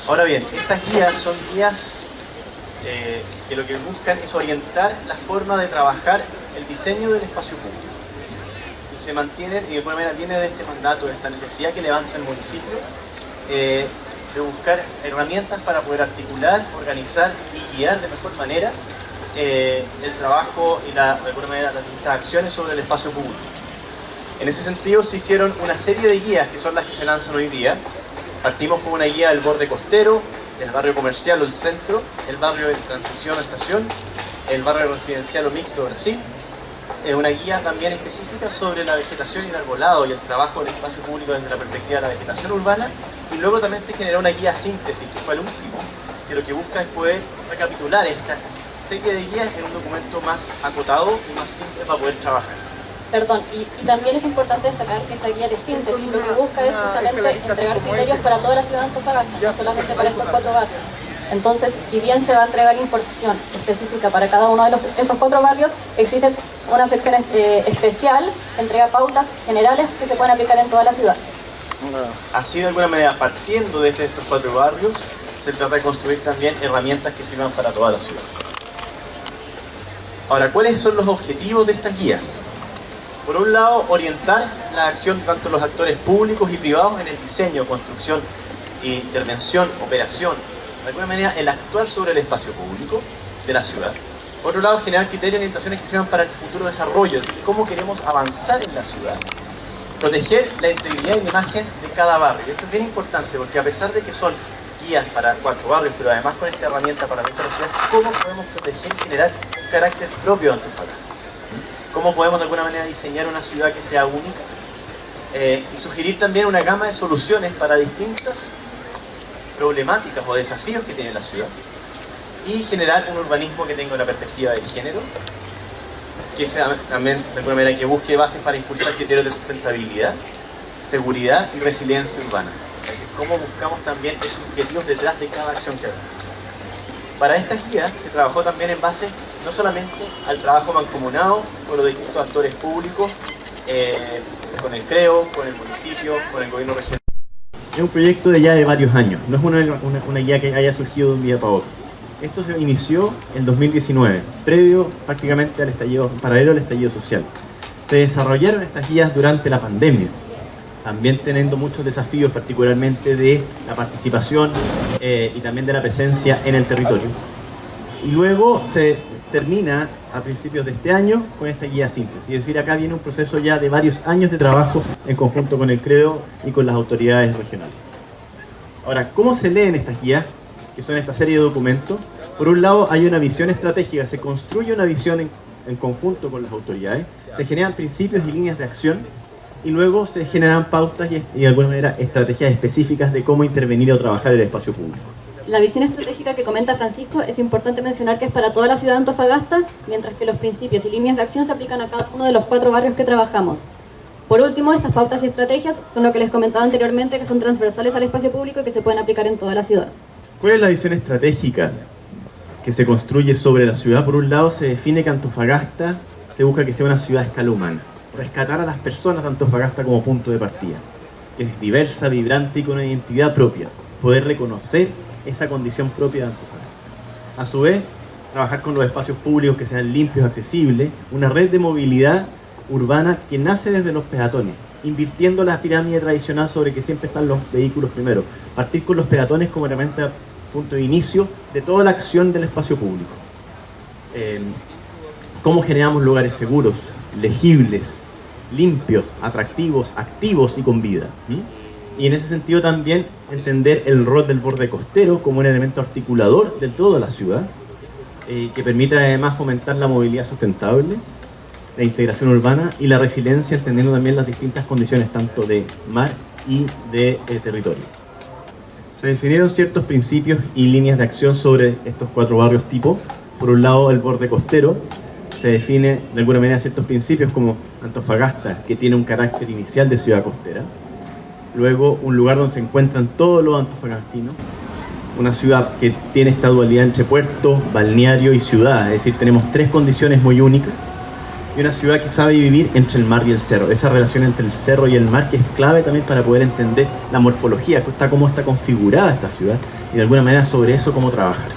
Ahora bien, estas guías son guías que lo que buscan es orientar la forma de trabajar el diseño del espacio público. Y se mantienen, y de alguna manera viene de este mandato, de esta necesidad que levanta el municipio, de buscar herramientas para poder articular, organizar y guiar de mejor manera el trabajo y de alguna manera las distintas acciones sobre el espacio público. En ese sentido se hicieron una serie de guías que son las que se lanzan hoy día. Partimos con una guía del borde costero, del barrio comercial o el centro, el barrio de transición o estación, el barrio residencial o mixto Brasil, una guía también específica sobre la vegetación y el arbolado y el trabajo del espacio público desde la perspectiva de la vegetación urbana, y luego también se generó una guía síntesis, que fue el último, que lo que busca es poder recapitular esta serie de guías en un documento más acotado y más simple para poder trabajar. Perdón, y también es importante destacar que esta guía de síntesis lo que busca es justamente entregar criterios para toda la ciudad de Antofagasta, no solamente para estos 4 barrios. Entonces, si bien se va a entregar información específica para cada uno de estos 4 barrios, existe una sección especial que entrega pautas generales que se pueden aplicar en toda la ciudad. Así, de alguna manera, partiendo desde estos 4 barrios, se trata de construir también herramientas que sirvan para toda la ciudad. Ahora, ¿cuáles son los objetivos de estas guías? Por un lado, orientar la acción de tanto los actores públicos y privados en el diseño, construcción, intervención, operación, de alguna manera el actuar sobre el espacio público de la ciudad. Por otro lado, generar criterios y orientaciones que sirvan para el futuro desarrollo, es decir, cómo queremos avanzar en la ciudad. Proteger la integridad y la imagen de cada barrio. Y esto es bien importante porque a pesar de que son guías para 4 barrios, pero además con esta herramienta para nuestra ciudad, ¿cómo podemos proteger y generar un carácter propio de Antofagasta? ¿Cómo podemos de alguna manera diseñar una ciudad que sea única? Y sugerir también una gama de soluciones para distintas problemáticas o desafíos que tiene la ciudad. Y generar un urbanismo que tenga una perspectiva de género, que sea también de alguna manera que busque bases para impulsar criterios de sustentabilidad, seguridad y resiliencia urbana. Es decir, cómo buscamos también esos objetivos detrás de cada acción que hagamos. Para esta guía se trabajó también en base no solamente al trabajo mancomunado con los distintos actores públicos, con el CREO, con el municipio, con el gobierno regional. Es un proyecto de ya de varios años, no es una guía que haya surgido de un día para otro. Esto se inició en 2019, previo prácticamente al estallido, paralelo al estallido social. Se desarrollaron estas guías durante la pandemia, también teniendo muchos desafíos, particularmente de la participación y también de la presencia en el territorio. Y luego se termina a principios de este año con esta guía síntesis, es decir, acá viene un proceso ya de varios años de trabajo en conjunto con el CREO y con las autoridades regionales. Ahora, ¿cómo se leen estas guías? Que son esta serie de documentos. Por un lado hay una visión estratégica, se construye una visión en conjunto con las autoridades, se generan principios y líneas de acción y luego se generan pautas y de alguna manera estrategias específicas de cómo intervenir o trabajar el espacio público. La visión estratégica que comenta Francisco es importante mencionar que es para toda la ciudad de Antofagasta, mientras que los principios y líneas de acción se aplican a cada uno de los 4 barrios que trabajamos. Por último, estas pautas y estrategias son lo que les comentaba anteriormente, que son transversales al espacio público y que se pueden aplicar en toda la ciudad. ¿Cuál es la visión estratégica que se construye sobre la ciudad? Por un lado, se define que Antofagasta se busca que sea una ciudad a escala humana, rescatar a las personas de Antofagasta como punto de partida, que es diversa, vibrante y con una identidad propia, poder reconocer esa condición propia de Antofagasta. A su vez, trabajar con los espacios públicos que sean limpios, accesibles, una red de movilidad urbana que nace desde los peatones, invirtiendo la pirámide tradicional sobre que siempre están los vehículos primero, partir con los peatones como herramienta, punto de inicio de toda la acción del espacio público. Cómo generamos lugares seguros, legibles, limpios, atractivos, activos y con vida. Y en ese sentido también entender el rol del borde costero como un elemento articulador de toda la ciudad, que permite además fomentar la movilidad sustentable, la integración urbana y la resiliencia, entendiendo también las distintas condiciones tanto de mar y de territorio. Se definieron ciertos principios y líneas de acción sobre estos 4 barrios tipo. Por un lado, el borde costero. Se define de alguna manera ciertos principios como Antofagasta, que tiene un carácter inicial de ciudad costera. Luego, un lugar donde se encuentran todos los antofagastinos. Una ciudad que tiene esta dualidad entre puerto, balneario y ciudad. Es decir, tenemos 3 condiciones muy únicas. y una ciudad que sabe vivir entre el mar y el cerro. Esa relación entre el cerro y el mar que es clave también para poder entender la morfología, cómo está configurada esta ciudad y de alguna manera sobre eso cómo trabajar.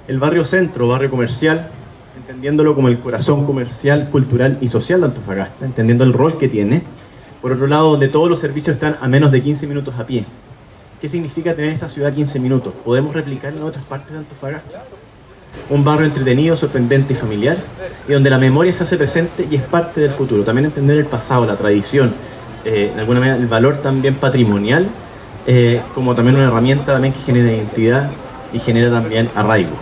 El barrio centro, barrio comercial, entendiéndolo como el corazón comercial, cultural y social de Antofagasta, entendiendo el rol que tiene. Por otro lado, donde todos los servicios están a menos de 15 minutos a pie. ¿Qué significa tener esta ciudad 15 minutos? ¿Podemos replicarla en otras partes de Antofagasta? Un barrio entretenido, sorprendente y familiar, y donde la memoria se hace presente y es parte del futuro. También entender el pasado, la tradición, de alguna manera el valor también patrimonial, como también una herramienta también que genera identidad y genera también arraigo.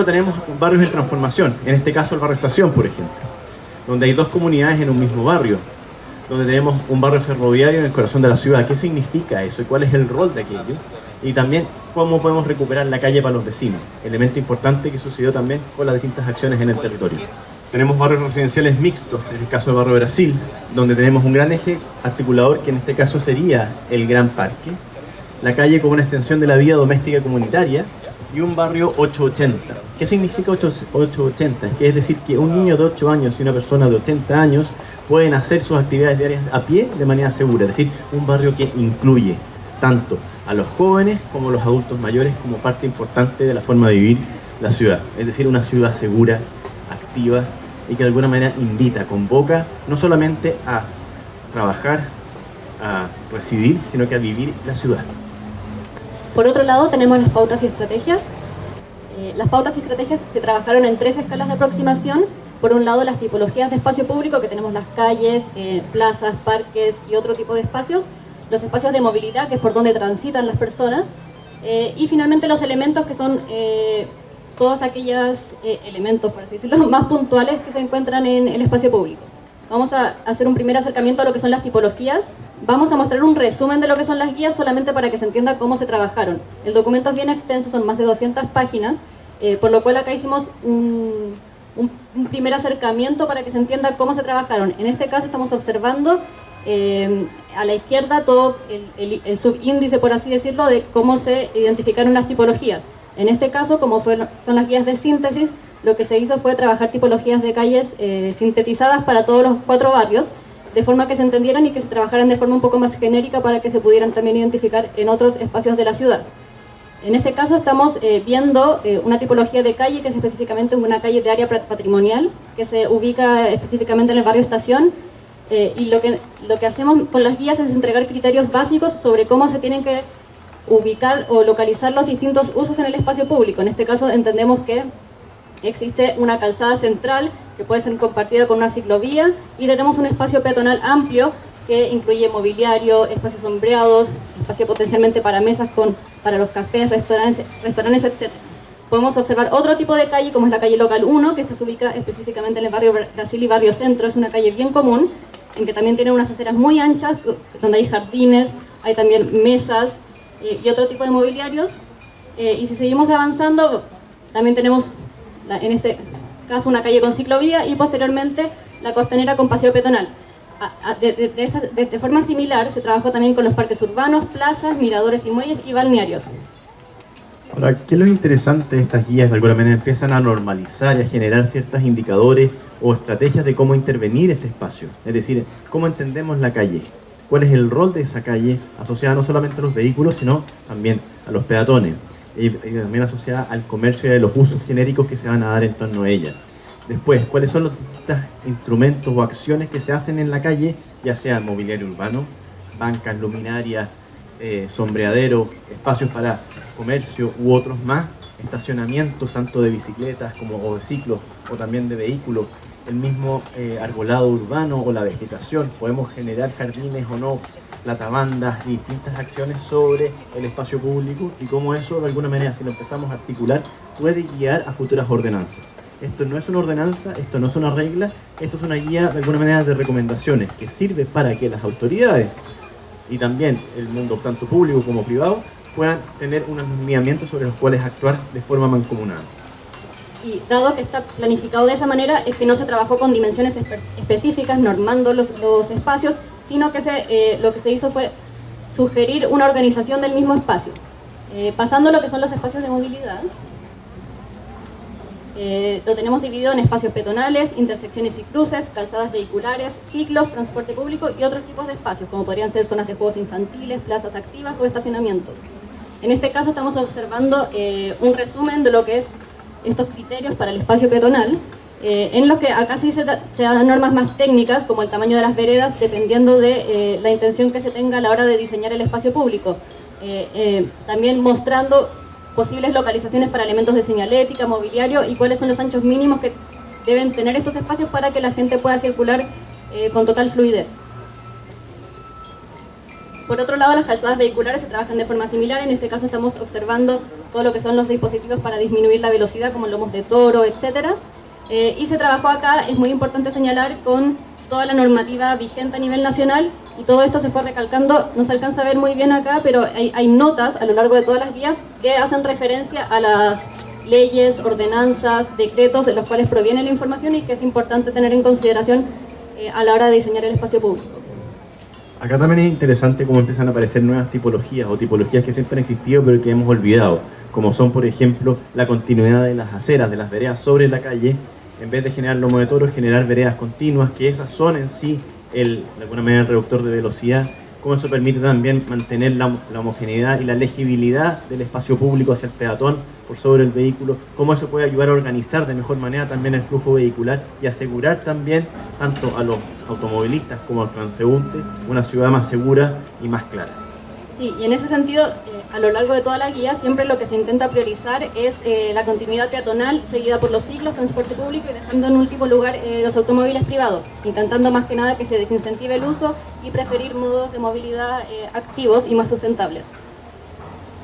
Tenemos barrios en transformación, en este caso el barrio Estación, por ejemplo, donde hay dos comunidades en un mismo barrio, donde tenemos un barrio ferroviario en el corazón de la ciudad. ¿Qué significa eso y cuál es el rol de aquello? Y también cómo podemos recuperar la calle para los vecinos, elemento importante que sucedió también con las distintas acciones en el territorio. Tenemos barrios residenciales mixtos, en el caso del barrio Brasil, donde tenemos un gran eje articulador que en este caso sería el Gran Parque, la calle como una extensión de la vía doméstica comunitaria y un barrio 880. ¿Qué significa 880? Es decir, que un niño de 8 años y una persona de 80 años pueden hacer sus actividades diarias a pie de manera segura, es decir, un barrio que incluye tanto a los jóvenes como a los adultos mayores como parte importante de la forma de vivir la ciudad, es decir, una ciudad segura, activa y que de alguna manera invita, convoca no solamente a trabajar, a residir, sino que a vivir la ciudad. Por otro lado, tenemos las pautas y estrategias. Las pautas y estrategias se trabajaron en 3 escalas de aproximación. Por un lado, las tipologías de espacio público, que tenemos las calles, plazas, parques y otro tipo de espacios. Los espacios de movilidad, que es por donde transitan las personas. Y finalmente los elementos, que son todos aquellos elementos, por así decirlo, más puntuales que se encuentran en el espacio público. Vamos a hacer un primer acercamiento a lo que son las tipologías. Vamos a mostrar un resumen de lo que son las guías solamente para que se entienda cómo se trabajaron. El documento es bien extenso, son más de 200 páginas, por lo cual acá hicimos un primer acercamiento para que se entienda cómo se trabajaron. En este caso estamos observando a la izquierda todo el subíndice, por así decirlo, de cómo se identificaron las tipologías. En este caso, como son las guías de síntesis, lo que se hizo fue trabajar tipologías de calles sintetizadas para todos los 4 barrios, de forma que se entendieran y que se trabajaran de forma un poco más genérica para que se pudieran también identificar en otros espacios de la ciudad. En este caso estamos viendo una tipología de calle que es específicamente una calle de área patrimonial, que se ubica específicamente en el barrio Estación, y lo que hacemos con las guías es entregar criterios básicos sobre cómo se tienen que ubicar o localizar los distintos usos en el espacio público. En este caso entendemos que existe una calzada central que puede ser compartida con una ciclovía y tenemos un espacio peatonal amplio que incluye mobiliario, espacios sombreados, espacio potencialmente para mesas para los cafés, restaurantes, etc. Podemos observar otro tipo de calle como es la calle Local 1, que esta se ubica específicamente en el barrio Brasil y barrio Centro. Es una calle bien común, en que también tiene unas aceras muy anchas, donde hay jardines, hay también mesas y otro tipo de mobiliarios. Y si seguimos avanzando, también tenemos en este caso una calle con ciclovía y posteriormente la costanera con paseo peatonal. De forma similar se trabajó también con los parques urbanos, plazas, miradores y muelles y balnearios. Ahora, ¿qué es lo interesante de estas guías? De alguna manera empiezan a normalizar y a generar ciertos indicadores o estrategias de cómo intervenir este espacio. Es decir, cómo entendemos la calle, cuál es el rol de esa calle asociada no solamente a los vehículos, sino también a los peatones. Y también asociada al comercio y a los usos genéricos que se van a dar en torno a ella. Después, ¿cuáles son los distintos instrumentos o acciones que se hacen en la calle, ya sea mobiliario urbano, bancas, luminarias, sombreaderos, espacios para comercio u otros más, estacionamientos tanto de bicicletas o de ciclos o también de vehículos, el mismo arbolado urbano o la vegetación, podemos generar jardines o no, platabandas y distintas acciones sobre el espacio público y cómo eso de alguna manera, si lo empezamos a articular, puede guiar a futuras ordenanzas. Esto no es una ordenanza, esto no es una regla, esto es una guía de alguna manera de recomendaciones que sirve para que las autoridades y también el mundo tanto público como privado puedan tener unos lineamientos sobre los cuales actuar de forma mancomunada. Y dado que está planificado de esa manera, es que no se trabajó con dimensiones específicas, normando los espacios, sino que lo que se hizo fue sugerir una organización del mismo espacio. Pasando a lo que son los espacios de movilidad. Lo tenemos dividido en espacios peatonales, intersecciones y cruces, calzadas vehiculares, ciclos, transporte público y otros tipos de espacios, como podrían ser zonas de juegos infantiles, plazas activas o estacionamientos. En este caso estamos observando un resumen de lo que es estos criterios para el espacio peatonal, en los que acá sí se dan normas más técnicas, como el tamaño de las veredas, dependiendo de la intención que se tenga a la hora de diseñar el espacio público. También mostrando posibles localizaciones para elementos de señalética, mobiliario y cuáles son los anchos mínimos que deben tener estos espacios para que la gente pueda circular con total fluidez. Por otro lado, las calzadas vehiculares se trabajan de forma similar. En este caso estamos observando todo lo que son los dispositivos para disminuir la velocidad, como lomos de toro, etc. Y se trabajó acá, es muy importante señalar, con toda la normativa vigente a nivel nacional, y todo esto se fue recalcando. No se alcanza a ver muy bien acá, pero hay notas a lo largo de todas las guías que hacen referencia a las leyes, ordenanzas, decretos de los cuales proviene la información y que es importante tener en consideración a la hora de diseñar el espacio público. Acá también es interesante cómo empiezan a aparecer nuevas tipologías o tipologías que siempre han existido pero que hemos olvidado, como son, por ejemplo, la continuidad de las aceras, de las veredas sobre la calle. En vez de generar lomo de toro, generar veredas continuas, que esas son en sí de alguna manera el reductor de velocidad. Cómo eso permite también mantener la homogeneidad y la legibilidad del espacio público hacia el peatón por sobre el vehículo. Cómo eso puede ayudar a organizar de mejor manera también el flujo vehicular y asegurar también tanto a los automovilistas como a los transeúntes una ciudad más segura y más clara. Sí, y en ese sentido, a lo largo de toda la guía, siempre lo que se intenta priorizar es la continuidad peatonal, seguida por los ciclos, transporte público y dejando en último lugar los automóviles privados, intentando más que nada que se desincentive el uso y preferir modos de movilidad activos y más sustentables.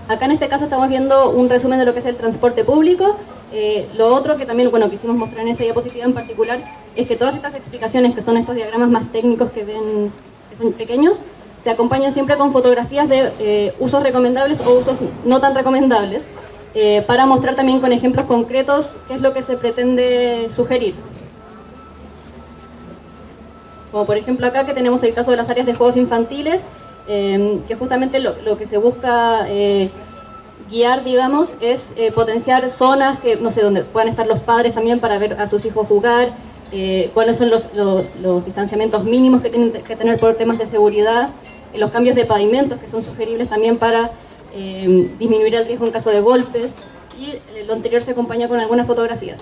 Acá en este caso estamos viendo un resumen de lo que es el transporte público. Lo otro que también quisimos mostrar en esta diapositiva en particular es que todas estas explicaciones, que son estos diagramas más técnicos que ven, que son pequeños, se acompañan siempre con fotografías de usos recomendables o usos no tan recomendables, para mostrar también con ejemplos concretos qué es lo que se pretende sugerir. Como por ejemplo acá que tenemos el caso de las áreas de juegos infantiles, que justamente lo que se busca guiar, digamos, es potenciar zonas que, no sé, donde puedan estar los padres también para ver a sus hijos jugar, cuáles son los distanciamientos mínimos que tienen que tener por temas de seguridad, los cambios de pavimentos que son sugeribles también para disminuir el riesgo en caso de golpes, y lo anterior se acompaña con algunas fotografías.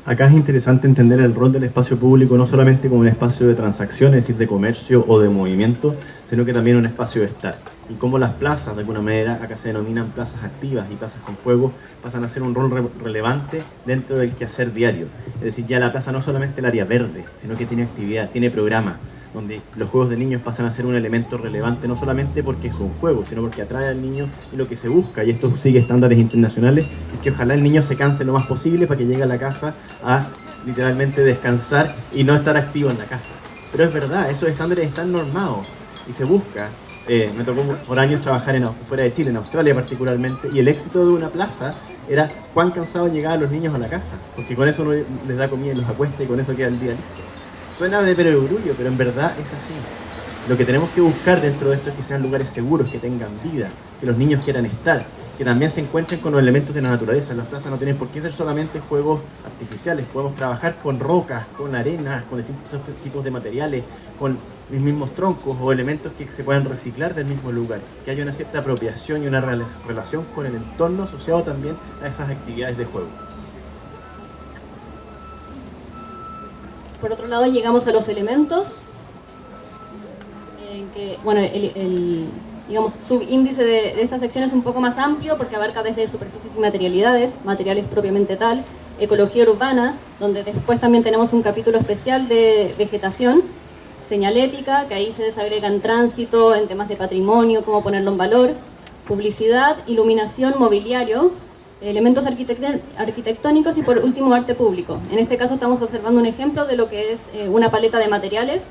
Acá es interesante entender el rol del espacio público no solamente como un espacio de transacción, es decir, de comercio o de movimiento, sino que también un espacio de estar. Y cómo las plazas, de alguna manera, acá se denominan plazas activas y plazas con juego, pasan a ser un rol relevante dentro del quehacer diario. Es decir, ya la plaza no es solamente el área verde, sino que tiene actividad, tiene programa, donde los juegos de niños pasan a ser un elemento relevante, no solamente porque es un juego, sino porque atrae al niño, y lo que se busca, y esto sigue estándares internacionales, es que ojalá el niño se canse lo más posible para que llegue a la casa a literalmente descansar y no estar activo en la casa. Pero es verdad, esos estándares están normados y se busca. Me tocó por años trabajar fuera de Chile, en Australia particularmente, y el éxito de una plaza era cuán cansados llegaban los niños a la casa, porque con eso uno les da comida y los acuesta y con eso queda el día listo. Suena de perogrullo, pero en verdad es así. Lo que tenemos que buscar dentro de esto es que sean lugares seguros, que tengan vida, que los niños quieran estar, que también se encuentren con los elementos de la naturaleza. Las plazas no tienen por qué ser solamente juegos artificiales, podemos trabajar con rocas, con arena, con distintos tipos de materiales, con los mismos troncos o elementos que se puedan reciclar del mismo lugar, que haya una cierta apropiación y una relación con el entorno asociado también a esas actividades de juego. Por otro lado, llegamos a los elementos, que, bueno, el digamos, subíndice de esta sección es un poco más amplio porque abarca desde superficies y materialidades, materiales propiamente tal, ecología urbana, donde después también tenemos un capítulo especial de vegetación, señalética, que ahí se desagrega en tránsito, en temas de patrimonio, cómo ponerlo en valor, publicidad, iluminación, mobiliario, elementos arquitectónicos y por último arte público. En este caso estamos observando un ejemplo de lo que es una paleta de materiales,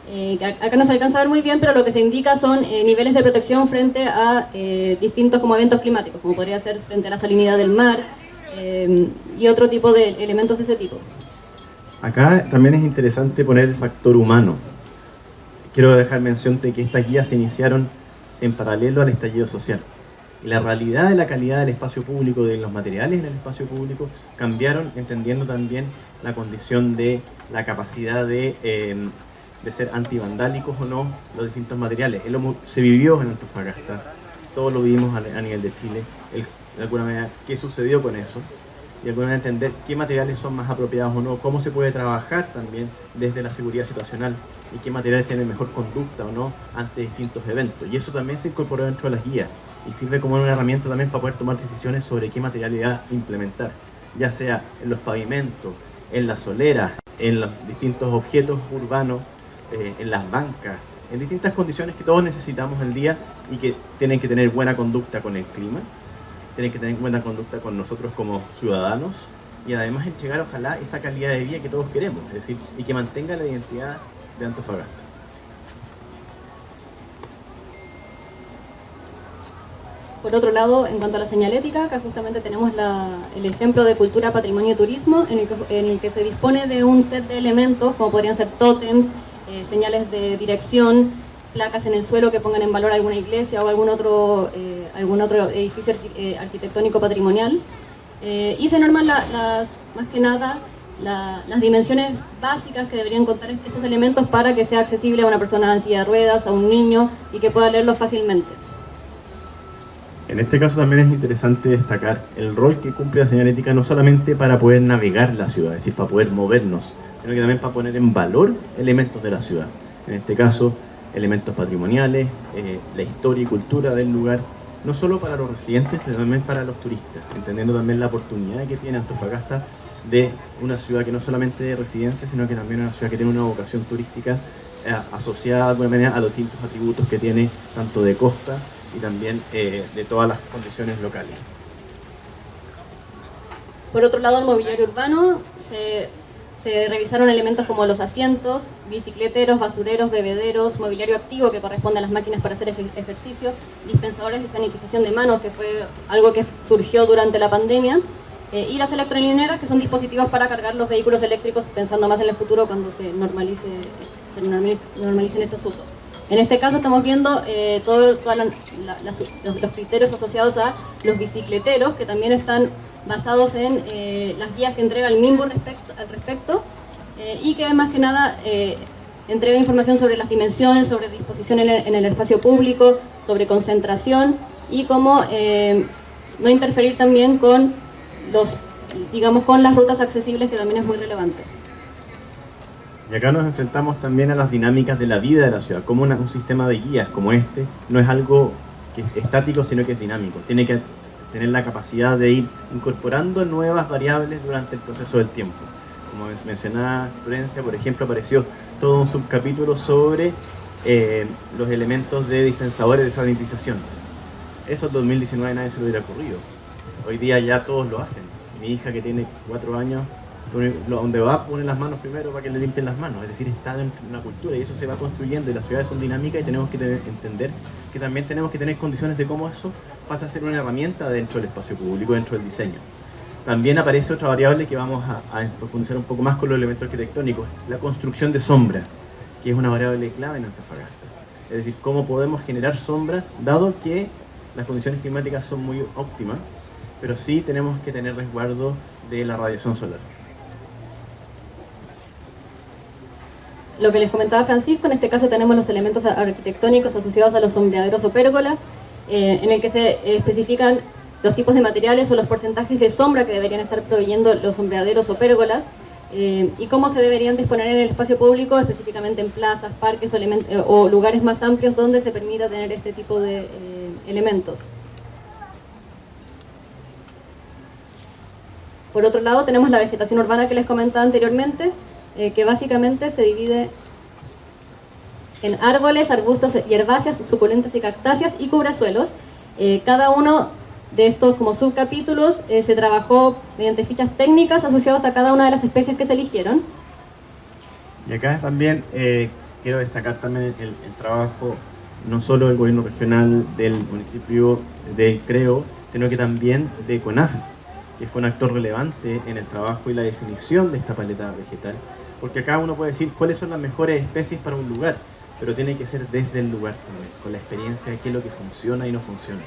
que acá no se alcanza a ver muy bien, pero lo que se indica son niveles de protección frente a distintos como eventos climáticos, como podría ser frente a la salinidad del mar y otro tipo de elementos de ese tipo. Acá también es interesante poner el factor humano. Quiero dejar mención de que estas guías se iniciaron en paralelo al estallido social. Y la realidad de la calidad del espacio público, de los materiales en el espacio público, cambiaron entendiendo también la condición de la capacidad de ser antivandálicos o no los distintos materiales. Se vivió en Antofagasta, todos lo vivimos a nivel de Chile, de alguna manera qué sucedió con eso, y de alguna manera entender qué materiales son más apropiados o no, cómo se puede trabajar también desde la seguridad situacional y qué materiales tienen mejor conducta o no ante distintos eventos. Y eso también se incorporó dentro de las guías y sirve como una herramienta también para poder tomar decisiones sobre qué materialidad implementar, ya sea en los pavimentos, en las soleras, en los distintos objetos urbanos, en las bancas, en distintas condiciones que todos necesitamos el día y que tienen que tener buena conducta con el clima, tienen que tener buena conducta con nosotros como ciudadanos y además entregar ojalá esa calidad de vida que todos queremos, es decir, y que mantenga la identidad de Antofagasta. Por otro lado, en cuanto a la señalética, acá justamente tenemos el ejemplo de cultura, patrimonio y turismo, en el que se dispone de un set de elementos, como podrían ser tótems, señales de dirección, placas en el suelo que pongan en valor alguna iglesia o algún otro edificio arquitectónico patrimonial. Y se norman más que nada las dimensiones básicas que deberían contar estos elementos para que sea accesible a una persona en silla de ruedas, a un niño, y que pueda leerlo fácilmente. En este caso también es interesante destacar el rol que cumple la señalética no solamente para poder navegar la ciudad, es decir, para poder movernos, sino que también para poner en valor elementos de la ciudad. En este caso, elementos patrimoniales, la historia y cultura del lugar, no solo para los residentes, sino también para los turistas, entendiendo también la oportunidad que tiene Antofagasta de una ciudad que no solamente de residencia, sino que también una ciudad que tiene una vocación turística asociada de alguna manera a los distintos atributos que tiene tanto de costa y también de todas las condiciones locales. Por otro lado, el mobiliario urbano, se revisaron elementos como los asientos, bicicleteros, basureros, bebederos, mobiliario activo que corresponde a las máquinas para hacer ejercicio, dispensadores de sanitización de manos, que fue algo que surgió durante la pandemia, y las electrolineras, que son dispositivos para cargar los vehículos eléctricos, pensando más en el futuro cuando se normalicen estos usos. En este caso estamos viendo todos los criterios asociados a los bicicleteros, que también están basados en las guías que entrega el MIMBU al respecto, y que más que nada entrega información sobre las dimensiones, sobre disposición en el espacio público, sobre concentración y cómo no interferir también con con las rutas accesibles, que también es muy relevante. Y acá nos enfrentamos también a las dinámicas de la vida de la ciudad, como un sistema de guías como este no es algo que es estático, sino que es dinámico. Tiene que tener la capacidad de ir incorporando nuevas variables durante el proceso del tiempo. Como mencionaba Florencia, por ejemplo, apareció todo un subcapítulo sobre los elementos de dispensadores de sanitización. Eso en 2019 nadie se lo hubiera ocurrido. Hoy día ya todos lo hacen. Mi hija, que tiene 4 años, donde va, pone las manos primero para que le limpien las manos. Es decir, está dentro de una cultura y eso se va construyendo y las ciudades son dinámicas y tenemos que entender que también tenemos que tener condiciones de cómo eso pasa a ser una herramienta dentro del espacio público, dentro del diseño. También aparece otra variable que vamos a profundizar un poco más con los elementos arquitectónicos, la construcción de sombra, que es una variable clave en Antofagasta. Es decir, cómo podemos generar sombra, dado que las condiciones climáticas son muy óptimas, pero sí tenemos que tener resguardo de la radiación solar. Lo que les comentaba Francisco, en este caso tenemos los elementos arquitectónicos asociados a los sombreaderos o pérgolas, en el que se especifican los tipos de materiales o los porcentajes de sombra que deberían estar proveyendo los sombreaderos o pérgolas, y cómo se deberían disponer en el espacio público, específicamente en plazas, parques o lugares más amplios donde se permita tener este tipo de elementos. Por otro lado, tenemos la vegetación urbana que les comentaba anteriormente, que básicamente se divide en árboles, arbustos, herbáceas, suculentas y cactáceas y cubrasuelos. Cada uno de estos como subcapítulos se trabajó mediante fichas técnicas asociadas a cada una de las especies que se eligieron. Y acá también quiero destacar también el trabajo no solo del gobierno regional del municipio de Creo, sino que también de CONAF, que fue un actor relevante en el trabajo y la definición de esta paleta vegetal, porque acá uno puede decir cuáles son las mejores especies para un lugar, pero tiene que ser desde el lugar también, con la experiencia de qué es lo que funciona y no funciona.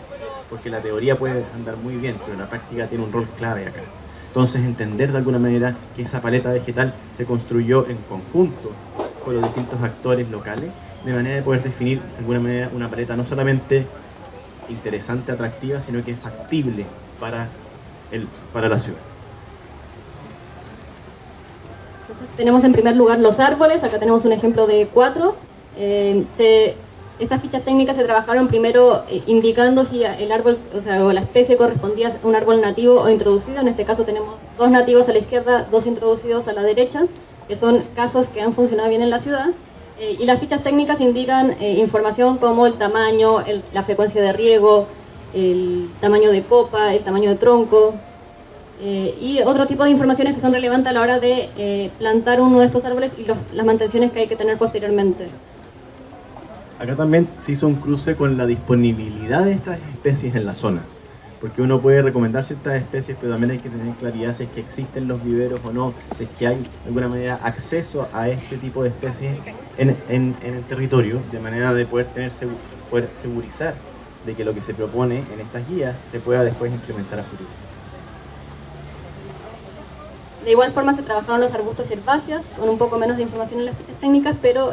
Porque la teoría puede andar muy bien, pero la práctica tiene un rol clave acá. Entonces entender de alguna manera que esa paleta vegetal se construyó en conjunto con los distintos actores locales, de manera de poder definir de alguna manera una paleta no solamente interesante, atractiva, sino que es factible para la ciudad. Entonces, tenemos en primer lugar los árboles, acá tenemos un ejemplo de 4. Estas fichas técnicas se trabajaron primero indicando si el árbol, o la especie correspondía a un árbol nativo o introducido. En este caso tenemos 2 nativos a la izquierda, 2 introducidos a la derecha, que son casos que han funcionado bien en la ciudad. Y las fichas técnicas indican información como el tamaño, la frecuencia de riego, el tamaño de copa, el tamaño de tronco, y otro tipo de informaciones que son relevantes a la hora de plantar uno de estos árboles y las mantenciones que hay que tener posteriormente. Acá también se hizo un cruce con la disponibilidad de estas especies en la zona, porque uno puede recomendar ciertas especies, pero también hay que tener claridad si es que existen los viveros o no, si es que hay de alguna manera acceso a este tipo de especies en el territorio, de manera de poder segurizar de que lo que se propone en estas guías se pueda después implementar a futuro. De igual forma se trabajaron los arbustos y herbáceas, con un poco menos de información en las fichas técnicas, pero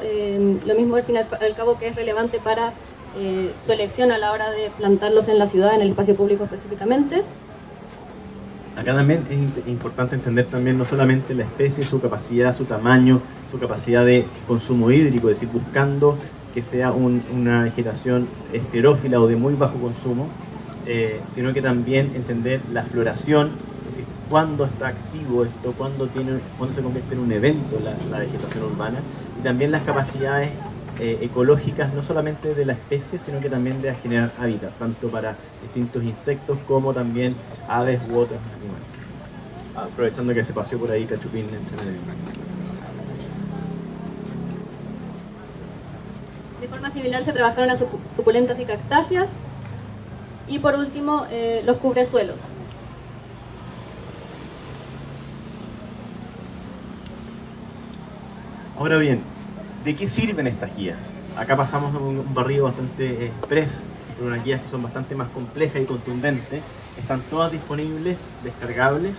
lo mismo al fin y al cabo que es relevante para su elección a la hora de plantarlos en la ciudad, en el espacio público específicamente. Acá también es importante entender también no solamente la especie, su capacidad, su tamaño, su capacidad de consumo hídrico, es decir, buscando que sea una vegetación esclerófila o de muy bajo consumo, sino que también entender la floración, es decir, cuándo está activo esto, cuándo se convierte en un evento la vegetación urbana, y también las capacidades ecológicas no solamente de la especie, sino que también de generar hábitat, tanto para distintos insectos como también aves u otros animales. Aprovechando que se paseó por ahí Cachupín entre medio. De forma similar se trabajaron las suculentas y cactáceas, y por último los cubresuelos. Ahora bien, ¿de qué sirven estas guías? Acá pasamos un barrido bastante express, por unas guías que son bastante más complejas y contundentes. Están todas disponibles, descargables.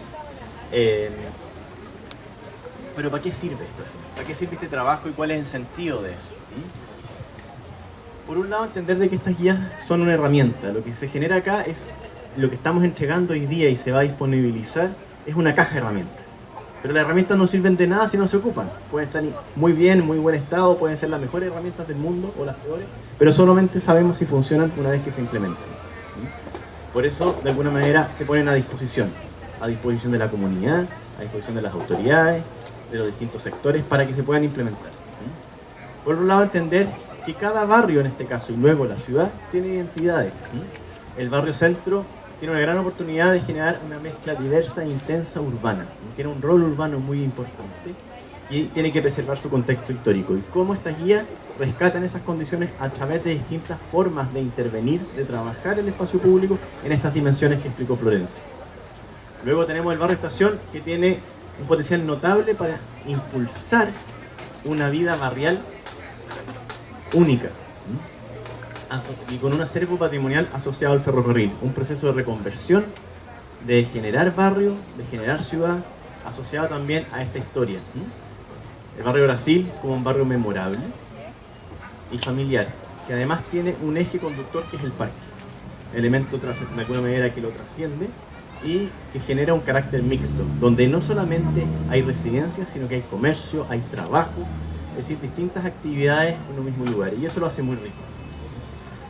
Pero ¿para qué sirve esto? ¿Para qué sirve este trabajo y cuál es el sentido de eso? Por un lado, entender de que estas guías son una herramienta. Lo que se genera acá es lo que estamos entregando hoy día y se va a disponibilizar, es una caja de herramientas. Pero las herramientas no sirven de nada si no se ocupan. Pueden estar muy bien, en muy buen estado, pueden ser las mejores herramientas del mundo o las peores, pero solamente sabemos si funcionan una vez que se implementan. Por eso, de alguna manera, se ponen a disposición de la comunidad, a disposición de las autoridades, de los distintos sectores, para que se puedan implementar. Por otro lado, entender que cada barrio, en este caso, y luego la ciudad, tiene identidades. El barrio centro tiene una gran oportunidad de generar una mezcla diversa e intensa urbana. Tiene un rol urbano muy importante y tiene que preservar su contexto histórico. Y cómo estas guías rescatan esas condiciones a través de distintas formas de intervenir, de trabajar el espacio público en estas dimensiones que explicó Florencia. Luego tenemos el barrio Estación, que tiene un potencial notable para impulsar una vida barrial única y con un acervo patrimonial asociado al ferrocarril, un proceso de reconversión, de generar barrio, de generar ciudad, asociado también a esta historia. El barrio Brasil como un barrio memorable y familiar, que además tiene un eje conductor que es el parque, elemento de alguna manera que lo trasciende y que genera un carácter mixto, donde no solamente hay residencias, sino que hay comercio, hay trabajo, es decir, distintas actividades en un mismo lugar, y eso lo hace muy rico.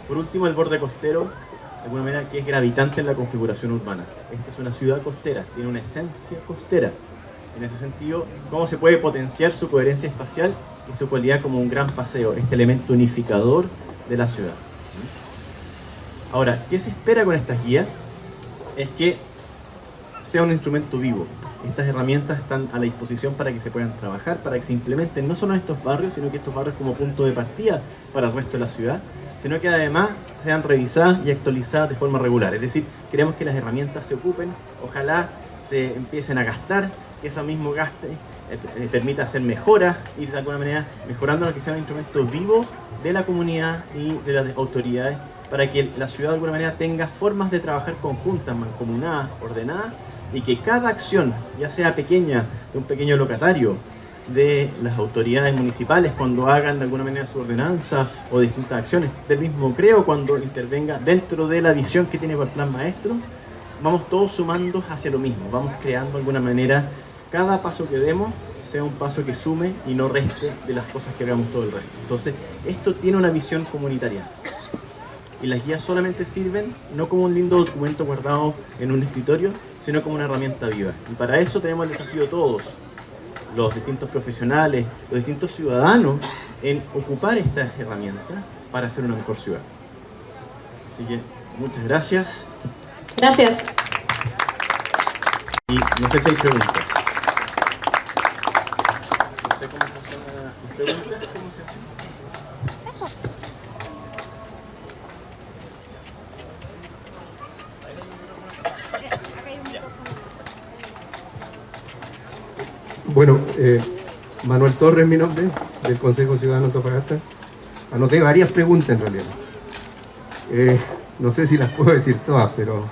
Por último, el borde costero, de alguna manera que es gravitante en la configuración urbana. Esta es una ciudad costera, tiene una esencia costera. En ese sentido, ¿cómo se puede potenciar su coherencia espacial y su cualidad como un gran paseo, este elemento unificador de la ciudad? Ahora, ¿qué se espera con estas guías? Es que sea un instrumento vivo. Estas herramientas están a la disposición para que se puedan trabajar, para que se implementen no solo en estos barrios, sino que estos barrios como punto de partida para el resto de la ciudad, sino que además sean revisadas y actualizadas de forma regular. Es decir, queremos que las herramientas se ocupen, ojalá se empiecen a gastar que ese mismo gasto permita hacer mejoras y de alguna manera mejorando lo que sea un instrumento vivo de la comunidad y de las autoridades, para que la ciudad de alguna manera tenga formas de trabajar conjuntas, mancomunadas, ordenadas, y que cada acción, ya sea pequeña, de un pequeño locatario, de las autoridades municipales cuando hagan de alguna manera su ordenanza o distintas acciones, del mismo creo cuando intervenga dentro de la visión que tiene por plan maestro, vamos todos sumando hacia lo mismo, vamos creando de alguna manera cada paso que demos sea un paso que sume y no reste de las cosas que hagamos todo el resto. Entonces, esto tiene una visión comunitaria. Y las guías solamente sirven no como un lindo documento guardado en un escritorio, sino como una herramienta viva. Y para eso tenemos el desafío todos, los distintos profesionales, los distintos ciudadanos, en ocupar estas herramientas para hacer una mejor ciudad. Así que, muchas gracias. Gracias. Y no sé si hay preguntas. No sé cómo funcionan las preguntas. ¿Cómo se hace? Eso. Bueno, Manuel Torres es mi nombre, del Consejo Ciudadano de Antofagasta. Anoté varias preguntas en realidad. No sé si las puedo decir todas, pero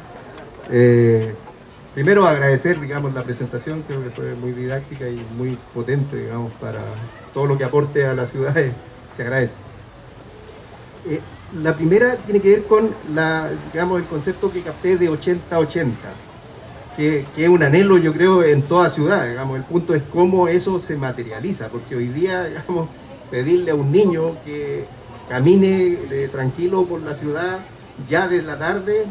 primero agradecer, digamos, la presentación, creo que fue muy didáctica y muy potente, digamos, para todo lo que aporte a las ciudades, se agradece. La primera tiene que ver con digamos, el concepto que capté de 80-80. Que es un anhelo, yo creo, en toda ciudad, digamos. El punto es cómo eso se materializa, porque hoy día, digamos, pedirle a un niño que camine tranquilo por la ciudad ya desde la tarde,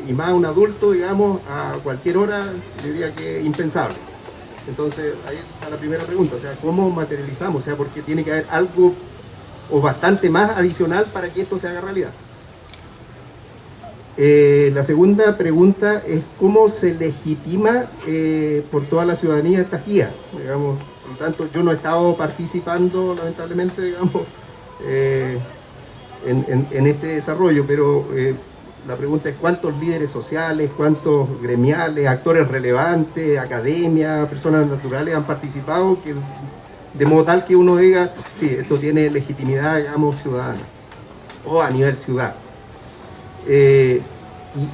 y más a un adulto, digamos, a cualquier hora, diría que es impensable. Entonces, ahí está la primera pregunta, o sea, ¿cómo materializamos? O sea, porque tiene que haber algo o bastante más adicional para que esto se haga realidad. La segunda pregunta es cómo se legitima por toda la ciudadanía esta guía, digamos. Por lo tanto, yo no he estado participando, lamentablemente, digamos, en este desarrollo, pero la pregunta es cuántos líderes sociales, cuántos gremiales, actores relevantes, academia, personas naturales han participado, de modo tal que uno diga, sí, esto tiene legitimidad, digamos, ciudadana o a nivel ciudad.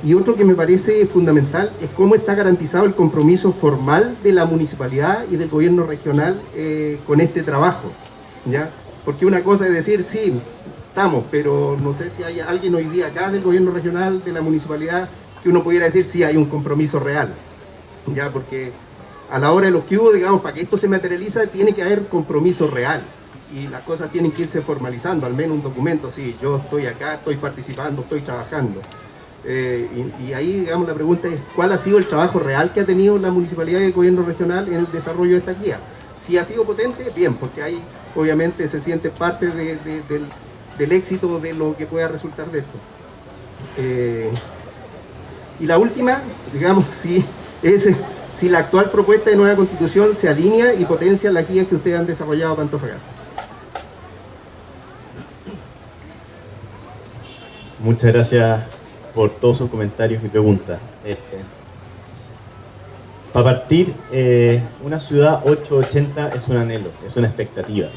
Y otro que me parece fundamental es cómo está garantizado el compromiso formal de la municipalidad y del gobierno regional con este trabajo, ¿ya? Porque una cosa es decir, sí, estamos, pero no sé si hay alguien hoy día acá del gobierno regional, de la municipalidad, que uno pudiera decir sí hay un compromiso real, ¿ya? Porque a la hora de los que hubo, digamos, para que esto se materializa, tiene que haber compromiso real. Y las cosas tienen que irse formalizando, al menos un documento, sí, yo estoy acá, estoy participando, estoy trabajando. Y ahí, digamos, la pregunta es, ¿cuál ha sido el trabajo real que ha tenido la municipalidad y el gobierno regional en el desarrollo de esta guía? Si ha sido potente, bien, porque ahí obviamente se siente parte del éxito de lo que pueda resultar de esto. Y la última, digamos, si la actual propuesta de nueva constitución se alinea y potencia las guías que ustedes han desarrollado para Antofagasta. Muchas gracias por todos sus comentarios y preguntas. Para partir, una ciudad 880 es un anhelo, es una expectativa.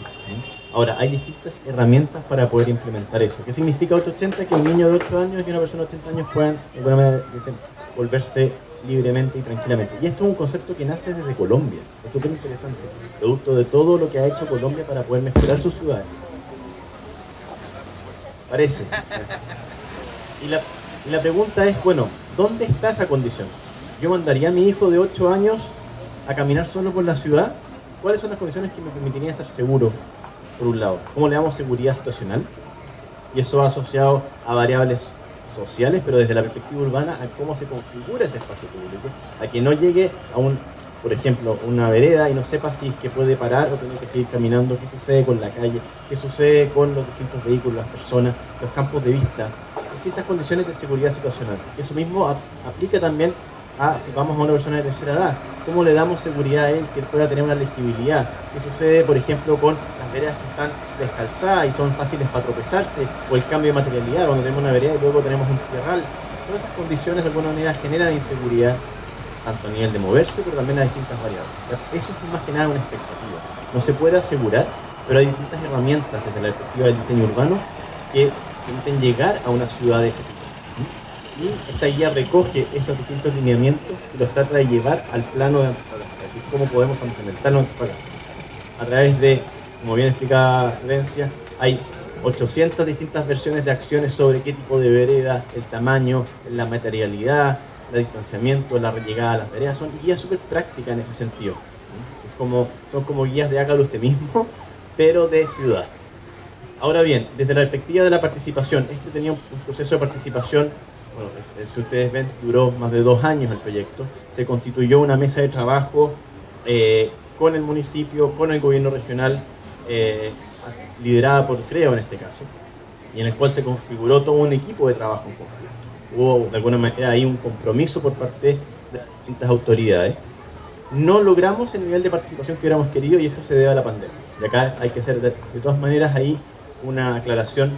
Ahora, hay distintas herramientas para poder implementar eso. ¿Qué significa 880? Que un niño de 8 años y una persona de 80 años puedan, de alguna manera, desenvolverse libremente y tranquilamente. Y esto es un concepto que nace desde Colombia. Es súper interesante, producto de todo lo que ha hecho Colombia para poder mejorar sus ciudades. Parece. Y la pregunta es, bueno, ¿dónde está esa condición? Yo mandaría a mi hijo de 8 años a caminar solo por la ciudad. ¿Cuáles son las condiciones que me permitirían estar seguro, por un lado? ¿Cómo le damos seguridad situacional? Y eso va asociado a variables sociales, pero desde la perspectiva urbana, a cómo se configura ese espacio público, a que no llegue a por ejemplo, una vereda y no sepa si es que puede parar o tiene que seguir caminando, qué sucede con la calle, qué sucede con los distintos vehículos, las personas, los campos de vista, distintas condiciones de seguridad situacional. Eso mismo aplica también a si vamos a una persona de tercera edad, cómo le damos seguridad a él que él pueda tener una legibilidad, qué sucede, por ejemplo, con las veredas que están descalzadas y son fáciles para tropezarse, o el cambio de materialidad, cuando tenemos una vereda y luego tenemos un tierral. Todas esas condiciones de alguna manera generan inseguridad tanto a nivel de moverse, pero también a distintas variables. Eso es más que nada una expectativa. No se puede asegurar, pero hay distintas herramientas desde la perspectiva del diseño urbano que permiten llegar a una ciudad de ese tipo. Y esta guía recoge esos distintos lineamientos y los trata de llevar al plano de Antofagasta, es decir, cómo podemos implementarlo en Antofagasta. A través de, como bien explicaba Rencia, hay 800 distintas versiones de acciones sobre qué tipo de vereda, el tamaño, la materialidad, el distanciamiento, la llegada a las veredas. Son guías súper prácticas en ese sentido. Son como guías de hágalo usted mismo, pero de ciudad. Ahora bien, desde la perspectiva de la participación, este tenía un proceso de participación, bueno, si ustedes ven, duró más de 2 años el proyecto. Se constituyó una mesa de trabajo con el municipio, con el gobierno regional, liderada por CREO en este caso, y en el cual se configuró todo un equipo de trabajo en conjunto. Hubo de alguna manera ahí un compromiso por parte de las distintas autoridades. No logramos el nivel de participación que hubiéramos querido y esto se debe a la pandemia. Y acá hay que hacer de todas maneras ahí una aclaración,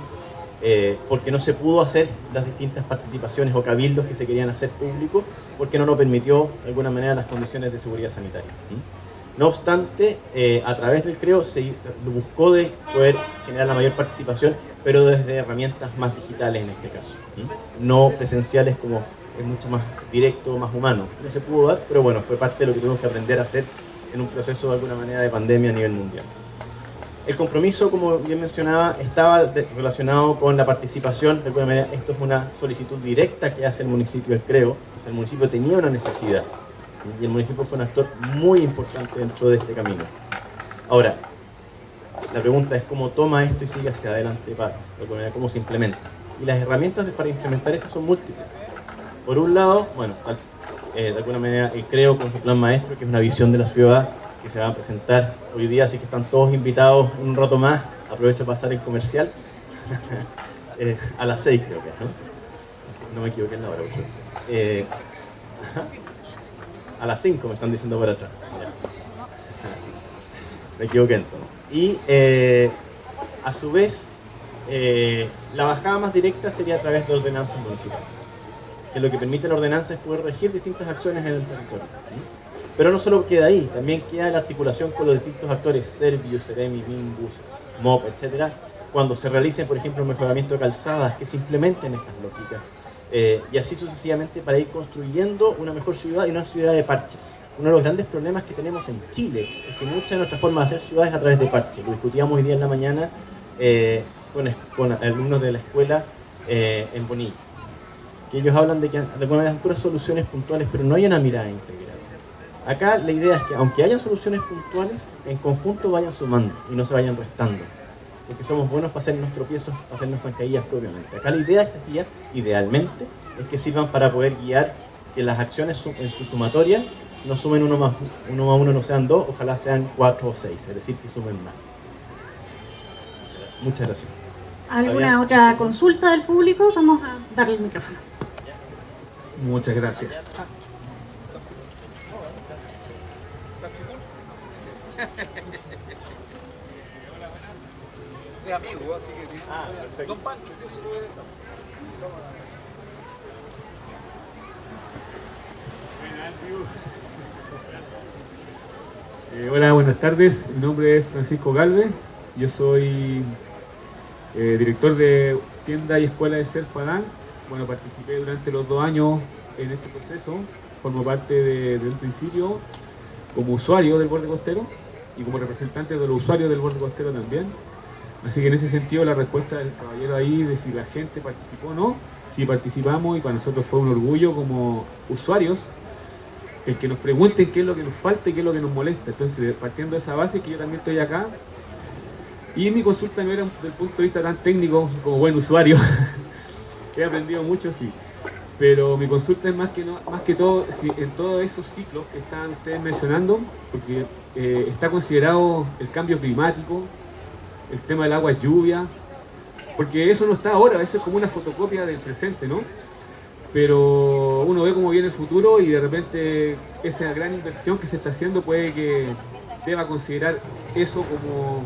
porque no se pudo hacer las distintas participaciones o cabildos que se querían hacer públicos porque no lo permitió de alguna manera las condiciones de seguridad sanitaria. No obstante, a través del CREO se buscó de poder generar la mayor participación, pero desde herramientas más digitales en este caso, no presenciales, como es mucho más directo, más humano. No se pudo dar, pero bueno, fue parte de lo que tuvimos que aprender a hacer en un proceso de alguna manera de pandemia a nivel mundial. El compromiso, como bien mencionaba, estaba relacionado con la participación. De alguna manera, esto es una solicitud directa que hace el municipio del CREO. O sea, el municipio tenía una necesidad y el municipio fue un actor muy importante dentro de este camino. Ahora, la pregunta es cómo toma esto y sigue hacia adelante, de alguna manera, cómo se implementa. Y las herramientas para implementar esto son múltiples. Por un lado, bueno, de alguna manera el CREO con su plan maestro, que es una visión de la ciudad que se va a presentar hoy día, así que están todos invitados un rato más. Aprovecho para pasar el comercial a las 6 creo que, ¿no? Así, no me equivoqué en la hora. A las 5 me están diciendo por atrás. Me equivoqué entonces. Y a su vez, la bajada más directa sería a través de ordenanzas municipales, que lo que permite la ordenanza es poder regir distintas acciones en el territorio. Pero no solo queda ahí, también queda la articulación con los distintos actores, Servio, Ceremi, Mimbus, MOP, etc. Cuando se realicen, por ejemplo, un mejoramiento de calzadas, que se implementen estas lógicas. Y así sucesivamente para ir construyendo una mejor ciudad y una ciudad de parches. Uno de los grandes problemas que tenemos en Chile es que mucha de nuestra forma de hacer ciudades es a través de parches. Lo discutíamos hoy día en la mañana con alumnos de la escuela en Bonilla. Que ellos hablan de que algunas de las puras soluciones puntuales, pero no hay una mirada integral. Acá la idea es que aunque haya soluciones puntuales, en conjunto vayan sumando y no se vayan restando. Porque somos buenos para hacernos tropiezos, para hacernos zancadillas propiamente. Acá la idea de estas guías, idealmente, es que sirvan para poder guiar que las acciones en su sumatoria no sumen uno más uno, no sean 2, ojalá sean 4 o 6, es decir, que sumen más. Muchas gracias. ¿Alguna otra consulta del público? Vamos a darle el micrófono. Muchas gracias. Es amigo, así que Don Pancho, yo se lo voy a dejar. Hola, buenas tardes. Mi nombre es Francisco Galvez. Yo soy director de tienda y escuela de Ser Padán. Bueno, participé durante los 2 años en este proceso. Formo parte desde un principio como usuario del borde costero y como representante de los usuarios del borde costero también. Así que en ese sentido la respuesta del caballero ahí de si la gente participó o no, sí participamos y para nosotros fue un orgullo como usuarios el que nos pregunten qué es lo que nos falta y qué es lo que nos molesta. Entonces, partiendo de esa base, que yo también estoy acá, y mi consulta no era desde el punto de vista tan técnico como buen usuario, he aprendido mucho, sí, pero mi consulta es más que todo, si en todos esos ciclos que están ustedes mencionando, porque está considerado el cambio climático, el tema del agua lluvia, porque eso no está ahora, eso es como una fotocopia del presente, ¿no? Pero uno ve cómo viene el futuro y de repente esa gran inversión que se está haciendo puede que deba considerar eso como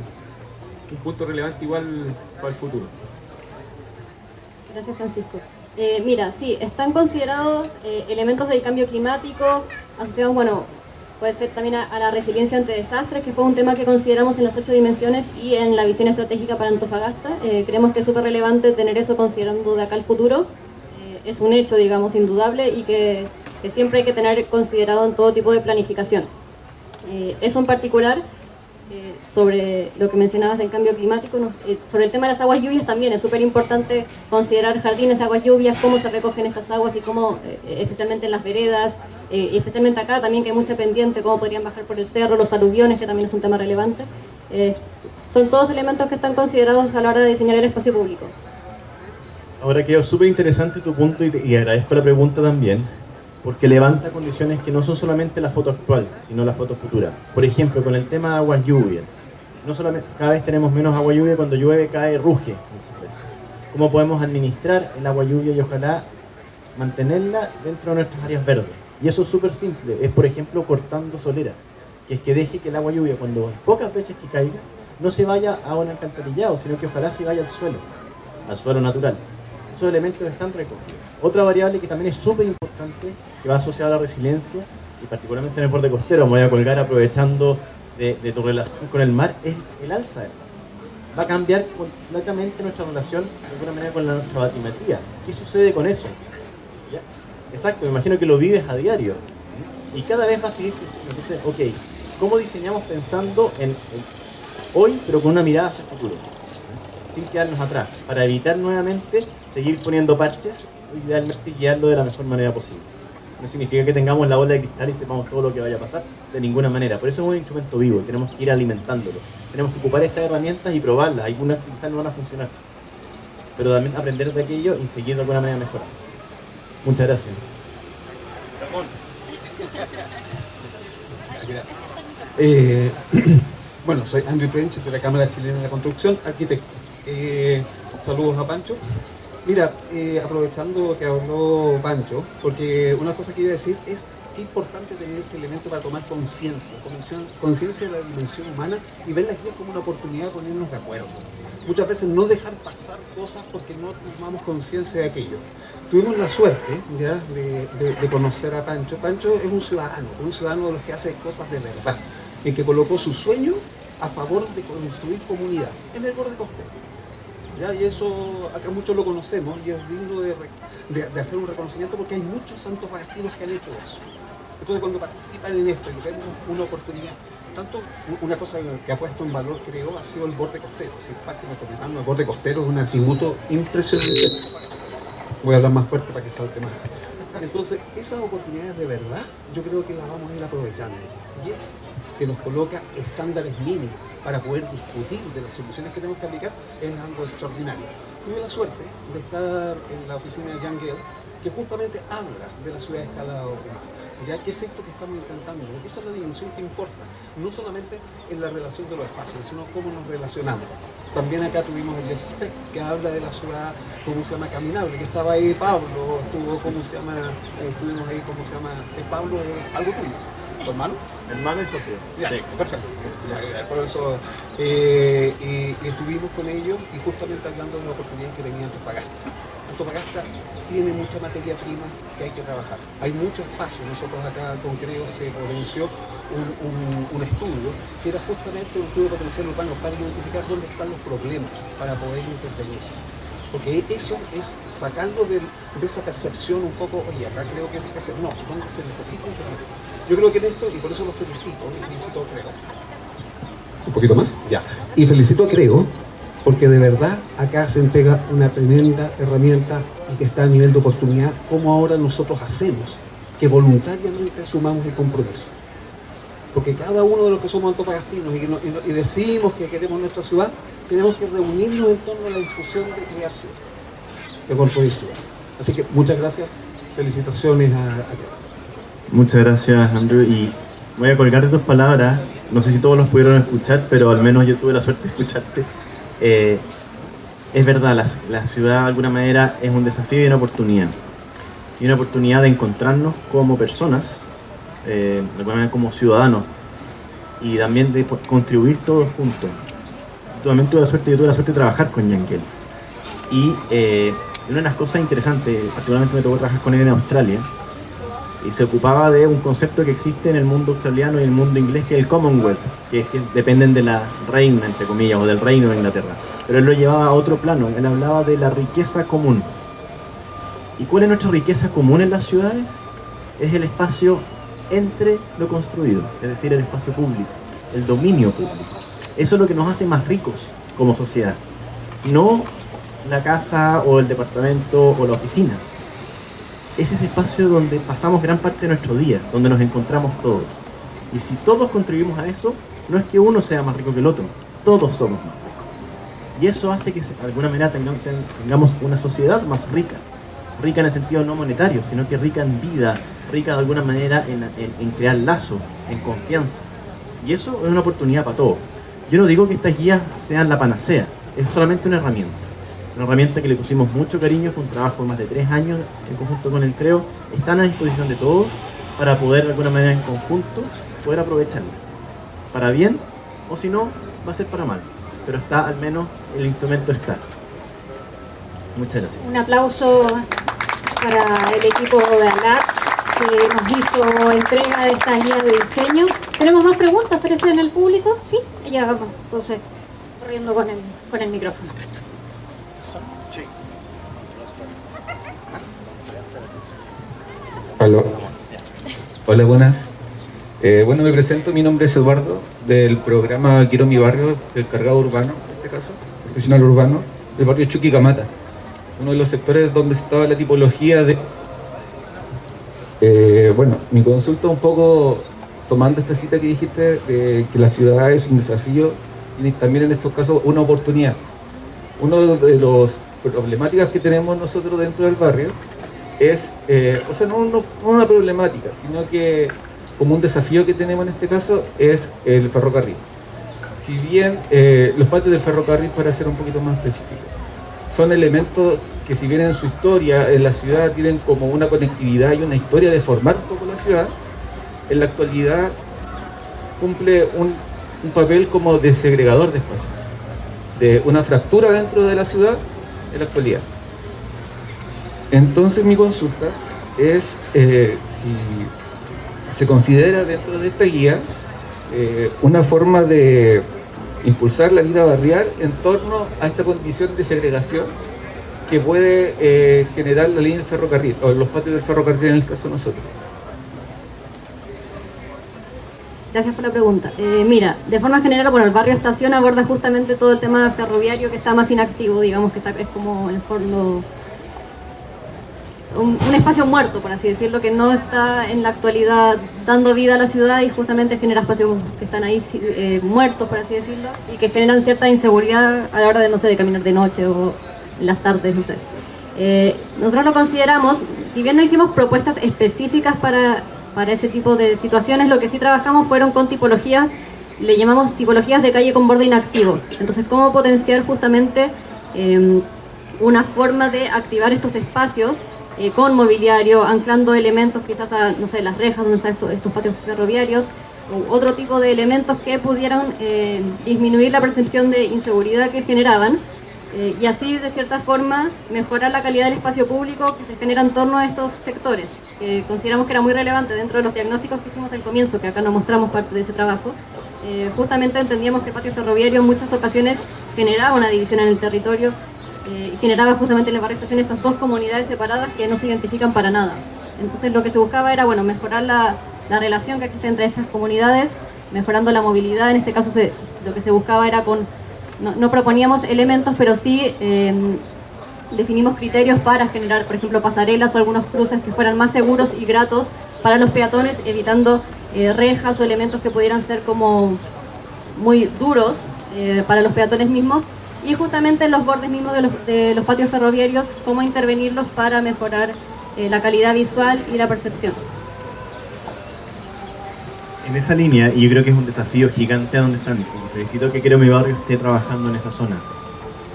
un punto relevante igual para el futuro. Gracias, Francisco. Mira, sí, están considerados elementos del cambio climático asociados, bueno, puede ser también a la resiliencia ante desastres, que fue un tema que consideramos en las 8 dimensiones y en la visión estratégica para Antofagasta. Creemos que es súper relevante tener eso considerando de acá al futuro. Es un hecho, digamos, indudable y que siempre hay que tener considerado en todo tipo de planificación. Eso en particular, sobre lo que mencionabas del cambio climático, sobre el tema de las aguas lluvias también es súper importante considerar jardines de aguas lluvias, cómo se recogen estas aguas y cómo, especialmente en las veredas, y especialmente acá también que hay mucha pendiente, cómo podrían bajar por el cerro, los aluviones, que también es un tema relevante. Son todos elementos que están considerados a la hora de diseñar el espacio público. Ahora quedó súper interesante tu punto y agradezco la pregunta también, porque levanta condiciones que no son solamente la foto actual, sino la foto futura. Por ejemplo, con el tema de aguas lluvias. No solamente, cada vez tenemos menos agua lluvia, cuando llueve cae, ruge muchas veces. ¿Cómo podemos administrar el agua lluvia y ojalá mantenerla dentro de nuestras áreas verdes? Y eso es súper simple, es por ejemplo cortando soleras, que es que deje que el agua lluvia, cuando pocas veces que caiga, no se vaya a un alcantarillado, sino que ojalá se vaya al suelo natural. Esos elementos están recogidos. Otra variable que también es súper importante, que va asociada a la resiliencia, y particularmente en el borde costero, me voy a colgar aprovechando de tu relación con el mar, es el alza del mar. Va a cambiar completamente nuestra relación, de alguna manera, con nuestra batimetría. ¿Qué sucede con eso? ¿Ya? Exacto, me imagino que lo vives a diario. Y cada vez va a seguir creciendo. Entonces, ok, ¿cómo diseñamos pensando en hoy, pero con una mirada hacia el futuro? Sin quedarnos atrás, para evitar nuevamente seguir poniendo parches, idealmente guiarlo de la mejor manera posible. No significa que tengamos la bola de cristal y sepamos todo lo que vaya a pasar, de ninguna manera. Por eso es un instrumento vivo, tenemos que ir alimentándolo. Tenemos que ocupar estas herramientas y probarlas. Algunas quizás no van a funcionar, pero también aprender de aquello y seguir de alguna manera mejorando. Muchas gracias. Gracias. Bueno, soy Andrew Trench de la Cámara Chilena de la Construcción, arquitecto. Saludos a Pancho. Mira, aprovechando que habló Pancho, porque una cosa que iba a decir es que es importante tener este elemento para tomar conciencia de la dimensión humana y ver las guías como una oportunidad de ponernos de acuerdo. Muchas veces no dejar pasar cosas porque no tomamos conciencia de aquello. Tuvimos la suerte ya de conocer a Pancho. Pancho es un ciudadano de los que hace cosas de verdad, el que colocó su sueño a favor de construir comunidad en el borde costero. ¿Ya? Y eso acá muchos lo conocemos y es digno de hacer un reconocimiento porque hay muchos antofagastinos que han hecho eso. Entonces cuando participan en esto y vemos una oportunidad, tanto una cosa que ha puesto en valor creo ha sido el borde costero. Es decir, Parque Metropolitano, el borde costero es un atributo impresionante. Voy a hablar más fuerte para que salte más. Entonces esas oportunidades de verdad yo creo que las vamos a ir aprovechando. Y esto que nos coloca estándares mínimos para poder discutir de las soluciones que tenemos que aplicar es algo extraordinario. Tuve la suerte de estar en la oficina de Jan Gehl, que justamente habla de la ciudad de escala humana. ¿Ya? ¿Qué es esto que estamos intentando? Porque esa es la dimensión que importa, no solamente en la relación de los espacios, sino cómo nos relacionamos. También acá tuvimos a Jeff Speck, que habla de la ciudad, ¿cómo se llama? Caminable, que estaba ahí Pablo, estuvo, ¿cómo se llama? Estuvimos ahí, ¿cómo se llama? Pablo es algo tuyo. ¿Tu hermano? Hermano y socio. Ya, sí. Perfecto. Ya, por eso estuvimos con ellos y justamente hablando de la oportunidad que tenía Antofagasta. Antofagasta tiene mucha materia prima que hay que trabajar. Hay mucho espacio. Nosotros acá con Creo se potenció un estudio que era justamente un estudio de potencial urbano para identificar dónde están los problemas para poder intervenir. Porque eso es sacarlo de esa percepción un poco, oye, acá creo que es que hacer. No, donde se necesita intervenir. Yo creo que en esto, y por eso lo felicito, y felicito a Creo. ¿Un poquito más? Ya. Y felicito a Creo, porque de verdad acá se entrega una tremenda herramienta y que está a nivel de oportunidad, como ahora nosotros hacemos, que voluntariamente asumamos el compromiso. Porque cada uno de los que somos antofagastinos y decimos que queremos nuestra ciudad, tenemos que reunirnos en torno a la discusión de crear ciudad, de construir ciudad. Así que muchas gracias, felicitaciones a Creo. Muchas gracias, Andrew, y voy a colgar de tus palabras. No sé si todos los pudieron escuchar, pero al menos yo tuve la suerte de escucharte. Es verdad, la ciudad de alguna manera es un desafío y una oportunidad. Y una oportunidad de encontrarnos como personas, de alguna manera como ciudadanos, y también de contribuir todos juntos. Yo tuve la suerte de trabajar con Jan Gehl. Y Y una de las cosas interesantes, particularmente me tocó trabajar con él en Australia, y se ocupaba de un concepto que existe en el mundo australiano y el mundo inglés, que es el Commonwealth, que es que dependen de la reina, entre comillas, o del reino de Inglaterra. Pero él lo llevaba a otro plano, él hablaba de la riqueza común. ¿Y cuál es nuestra riqueza común en las ciudades? Es el espacio entre lo construido, es decir, el espacio público, el dominio público. Eso es lo que nos hace más ricos como sociedad, no la casa o el departamento o la oficina. Es ese espacio donde pasamos gran parte de nuestro día, donde nos encontramos todos. Y si todos contribuimos a eso, no es que uno sea más rico que el otro, todos somos más ricos. Y eso hace que de alguna manera tengamos una sociedad más rica. Rica en el sentido no monetario, sino que rica en vida, rica de alguna manera en crear lazos, en confianza. Y eso es una oportunidad para todos. Yo no digo que estas guías sean la panacea, es solamente una herramienta. Una herramienta que le pusimos mucho cariño, fue un trabajo de más de 3 años en conjunto con el CREO. Están a disposición de todos para poder de alguna manera en conjunto poder aprovecharla. Para bien, o si no, va a ser para mal. Pero está, al menos, el instrumento está. Muchas gracias. Un aplauso para el equipo de ALAT que nos hizo entrega de esta guía de diseño. ¿Tenemos más preguntas? ¿Parece en el público? Sí, ya vamos. Entonces, corriendo con el micrófono. Aló. Hola, buenas. Bueno, me presento, mi nombre es Eduardo, del programa Quiero mi barrio, del cargado urbano, en este caso, profesional urbano, del barrio Chuquicamata, uno de los sectores donde estaba la tipología de... bueno, mi consulta un poco, tomando esta cita que dijiste, de que la ciudad es un desafío y también en estos casos una oportunidad. Uno de los problemáticas que tenemos nosotros dentro del barrio es, o sea, no una problemática, sino que como un desafío que tenemos en este caso es el ferrocarril. Si bien los patios del ferrocarril, para ser un poquito más específicos, son elementos que si bien en su historia en la ciudad tienen como una conectividad y una historia de formar un poco la ciudad, en la actualidad cumple un papel como de segregador de espacio, de una fractura dentro de la ciudad en la actualidad. Entonces mi consulta es si se considera dentro de esta guía una forma de impulsar la vida barrial en torno a esta condición de segregación que puede generar la línea del ferrocarril, o los patios del ferrocarril en el caso de nosotros. Gracias por la pregunta. Mira, de forma general, bueno, el barrio Estación aborda justamente todo el tema ferroviario que está más inactivo, digamos que es como en el fondo un espacio muerto, por así decirlo, que no está en la actualidad dando vida a la ciudad y justamente genera espacios que están ahí muertos, por así decirlo, y que generan cierta inseguridad a la hora de, no sé, de caminar de noche o en las tardes, no sé. Nosotros lo consideramos, si bien no hicimos propuestas específicas para ese tipo de situaciones, lo que sí trabajamos fueron con tipologías, le llamamos tipologías de calle con borde inactivo. Entonces, cómo potenciar justamente una forma de activar estos espacios con mobiliario, anclando elementos quizás a, no sé, las rejas donde están estos patios ferroviarios, u otro tipo de elementos que pudieran disminuir la percepción de inseguridad que generaban, y así de cierta forma mejorar la calidad del espacio público que se genera en torno a estos sectores, que consideramos que era muy relevante dentro de los diagnósticos que hicimos al comienzo, que acá nos mostramos parte de ese trabajo. Justamente entendíamos que el patio ferroviario en muchas ocasiones generaba una división en el territorio, y generaba justamente en el barrio Estación estas dos comunidades separadas que no se identifican para nada. Entonces lo que se buscaba era, bueno, mejorar la relación que existe entre estas comunidades, mejorando la movilidad. En este caso lo que se buscaba era no proponíamos elementos, pero sí definimos criterios para generar, por ejemplo, pasarelas o algunos cruces que fueran más seguros y gratos para los peatones, evitando rejas o elementos que pudieran ser como muy duros para los peatones mismos. Y justamente en los bordes mismos de los patios ferroviarios, cómo intervenirlos para mejorar la calidad visual y la percepción. En esa línea, y yo creo que es un desafío gigante a donde están, como felicito que Quiero mi barrio esté trabajando en esa zona.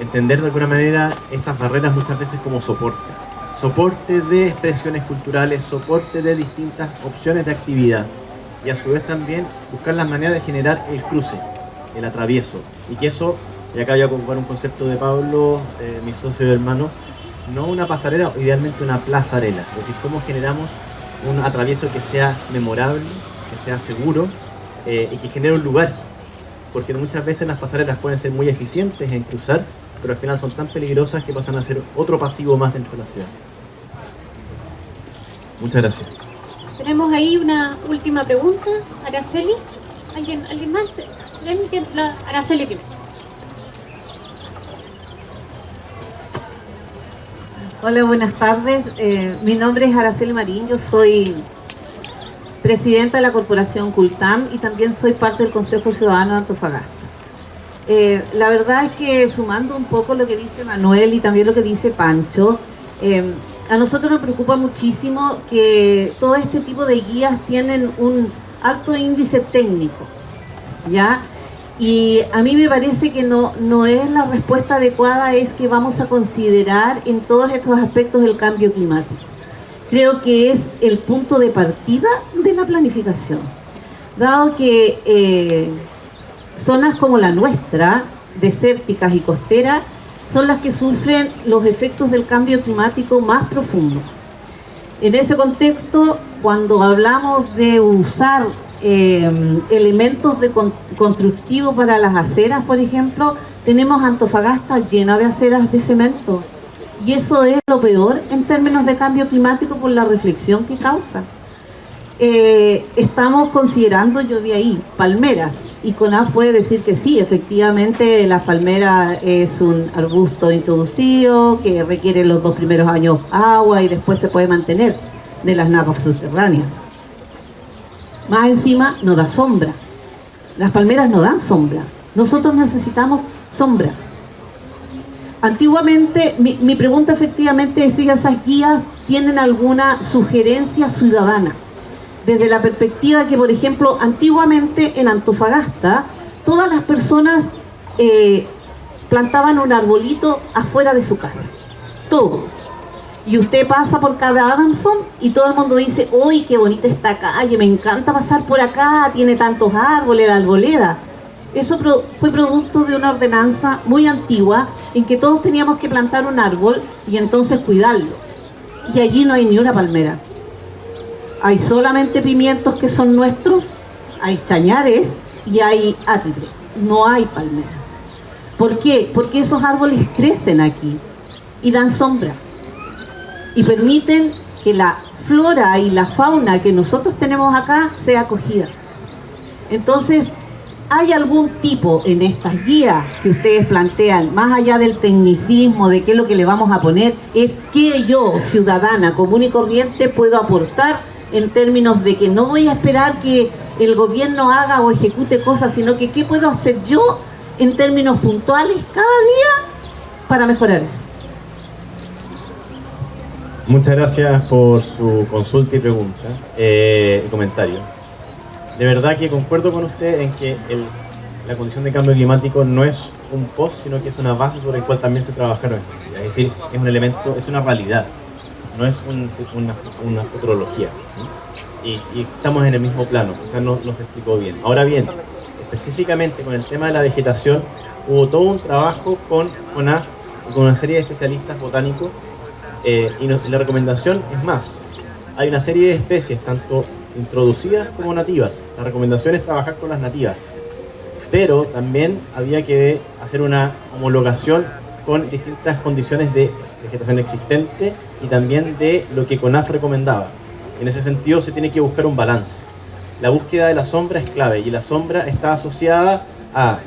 Entender de alguna manera estas barreras muchas veces como soporte de expresiones culturales, soporte de distintas opciones de actividad, y a su vez también buscar las maneras de generar el cruce, el atravieso, y que eso, y acá voy a ocupar un concepto de Pablo, mi socio y hermano, no una pasarela, idealmente una plazarela. Es decir, cómo generamos un atravieso que sea memorable, que sea seguro y que genere un lugar. Porque muchas veces las pasarelas pueden ser muy eficientes en cruzar, pero al final son tan peligrosas que pasan a ser otro pasivo más dentro de la ciudad. Muchas gracias. Tenemos ahí una última pregunta. Araceli, ¿alguien más? Araceli primero. Hola, buenas tardes. Mi nombre es Araceli Marín, yo soy presidenta de la Corporación Cultam y también soy parte del Consejo Ciudadano de Antofagasta. La verdad es que sumando un poco lo que dice Manuel y también lo que dice Pancho, a nosotros nos preocupa muchísimo que todo este tipo de guías tienen un alto índice técnico, ¿ya? Y a mí me parece que no es la respuesta adecuada, es que vamos a considerar en todos estos aspectos el cambio climático. Creo que es el punto de partida de la planificación. Dado que zonas como la nuestra, desérticas y costeras, son las que sufren los efectos del cambio climático más profundo. En ese contexto, cuando hablamos de usar elementos constructivos para las aceras, por ejemplo, tenemos Antofagasta llena de aceras de cemento. Y eso es lo peor en términos de cambio climático por la reflexión que causa. Estamos considerando, yo vi ahí, palmeras. Y CONAF puede decir que sí, efectivamente las palmeras es un arbusto introducido que requiere los 2 primeros años agua y después se puede mantener de las napas subterráneas. Más encima no da sombra. Las palmeras no dan sombra. Nosotros necesitamos sombra. Antiguamente, mi pregunta efectivamente es si esas guías tienen alguna sugerencia ciudadana. Desde la perspectiva que, por ejemplo, antiguamente en Antofagasta, todas las personas plantaban un arbolito afuera de su casa. Todos. Y usted pasa por cada Adamson y todo el mundo dice, ¡uy, qué bonita esta calle! Me encanta pasar por acá, tiene tantos árboles, la arboleda. Eso fue producto de una ordenanza muy antigua en que todos teníamos que plantar un árbol y entonces cuidarlo. Y allí no hay ni una palmera. Hay solamente pimientos que son nuestros, hay chañares y hay átripes. No hay palmeras. ¿Por qué? Porque esos árboles crecen aquí y dan sombra. Y permiten que la flora y la fauna que nosotros tenemos acá sea acogida. Entonces, ¿hay algún tipo en estas guías que ustedes plantean, más allá del tecnicismo, de qué es lo que le vamos a poner, es qué yo, ciudadana común y corriente, puedo aportar en términos de que no voy a esperar que el gobierno haga o ejecute cosas, sino que qué puedo hacer yo en términos puntuales cada día para mejorar eso? Muchas gracias por su consulta y pregunta y comentario. De verdad que concuerdo con usted en que la condición de cambio climático no es un post, sino que es una base sobre la cual también se trabajaron. Es decir, es un elemento, es una realidad, no es una futurología, ¿sí? Y estamos en el mismo plano, quizás no se explicó bien. Ahora bien, específicamente con el tema de la vegetación, hubo todo un trabajo con CONAF y con una serie de especialistas botánicos. Y la recomendación es más, hay una serie de especies, tanto introducidas como nativas. La recomendación es trabajar con las nativas, pero también había que hacer una homologación con distintas condiciones de vegetación existente y también de lo que CONAF recomendaba. En ese sentido se tiene que buscar un balance. La búsqueda de la sombra es clave y la sombra está asociada a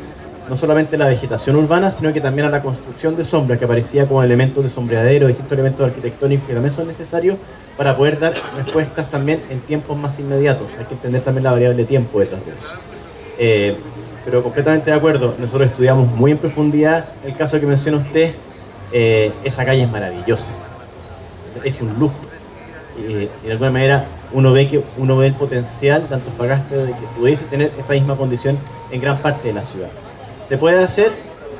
no solamente la vegetación urbana, sino que también a la construcción de sombra, que aparecía como elementos de sombreadero, distintos elementos arquitectónicos que también son necesarios para poder dar respuestas también en tiempos más inmediatos. Hay que entender también la variable de tiempo detrás de eso. Pero completamente de acuerdo, nosotros estudiamos muy en profundidad el caso que menciona usted. Esa calle es maravillosa, es un lujo. Y de alguna manera uno ve el potencial de Antofagasta de que pudiese tener esa misma condición en gran parte de la ciudad. ¿Se puede hacer?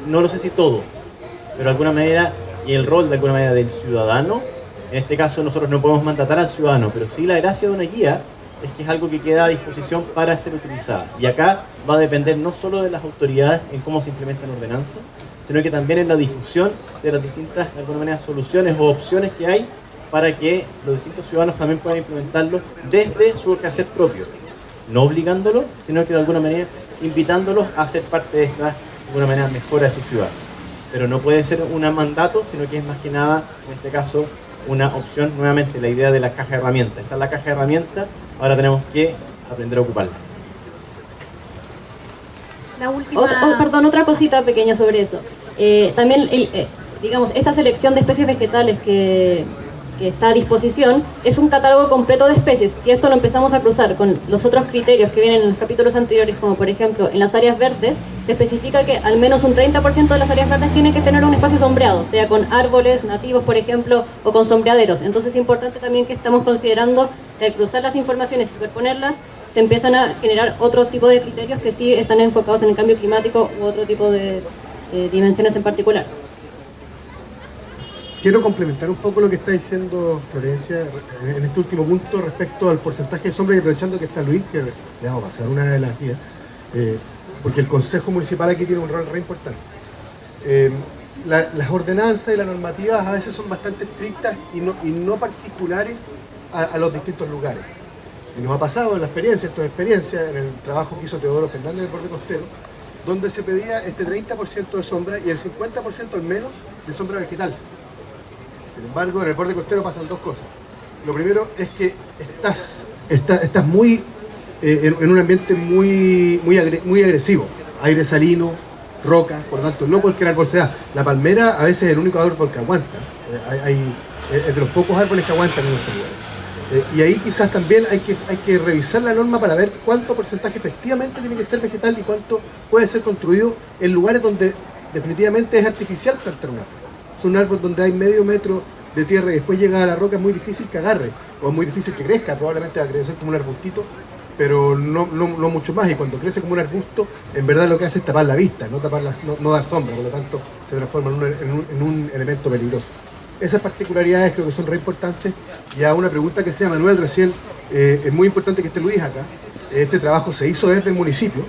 No lo sé si todo, pero de alguna manera, y el rol de alguna manera del ciudadano, en este caso nosotros no podemos mandatar al ciudadano, pero sí la gracia de una guía es que es algo que queda a disposición para ser utilizada. Y acá va a depender no solo de las autoridades en cómo se implementa la ordenanza, sino que también en la difusión de las distintas, de alguna manera, soluciones o opciones que hay para que los distintos ciudadanos también puedan implementarlo desde su quehacer propio, no obligándolos, sino que de alguna manera invitándolos a ser parte de esta, de alguna manera, mejora de su ciudad. Pero no puede ser un mandato, sino que es más que nada, en este caso, una opción. Nuevamente, la idea de la caja de herramientas. Esta es la caja de herramientas, ahora tenemos que aprender a ocuparla. La última... Perdón, otra cosita pequeña sobre eso. También, digamos, esta selección de especies vegetales que está a disposición es un catálogo completo de especies. Si esto lo empezamos a cruzar con los otros criterios que vienen en los capítulos anteriores, como por ejemplo en las áreas verdes, se especifica que al menos un 30% de las áreas verdes tiene que tener un espacio sombreado, sea con árboles nativos, por ejemplo, o con sombreaderos. Entonces es importante también que estamos considerando que al cruzar las informaciones y superponerlas, se empiezan a generar otro tipo de criterios que sí están enfocados en el cambio climático u otro tipo de dimensiones en particular. Quiero complementar un poco lo que está diciendo Florencia en este último punto respecto al porcentaje de sombra, y aprovechando que está Luis, que le vamos a pasar una de las guías, porque el Consejo Municipal aquí tiene un rol re importante. Las ordenanzas y las normativas a veces son bastante estrictas y no particulares a los distintos lugares. Y nos ha pasado en la experiencia, esto es experiencia, en el trabajo que hizo Teodoro Fernández en el borde costero, donde se pedía este 30% de sombra y el 50% al menos de sombra vegetal. Sin embargo, en el borde costero pasan dos cosas. Lo primero es que estás muy en un ambiente muy agresivo. Aire salino, roca, por lo tanto, no cualquier árbol se da. La palmera a veces es el único árbol que aguanta. Es de los pocos árboles que aguantan en esos lugares. Y ahí quizás también hay que revisar la norma para ver cuánto porcentaje efectivamente tiene que ser vegetal y cuánto puede ser construido en lugares donde definitivamente es artificial plantar un árbol. Son árboles donde hay medio metro de tierra y después llega a la roca, es muy difícil que agarre, o es muy difícil que crezca, probablemente va a crecer como un arbustito, pero no mucho más, y cuando crece como un arbusto, en verdad lo que hace es tapar la vista, no dar sombra, por lo tanto se transforma en un elemento peligroso. Esas particularidades creo que son re importantes. Y a una pregunta que hacía Manuel recién, es muy importante que esté Luis acá. Este trabajo se hizo desde el municipio,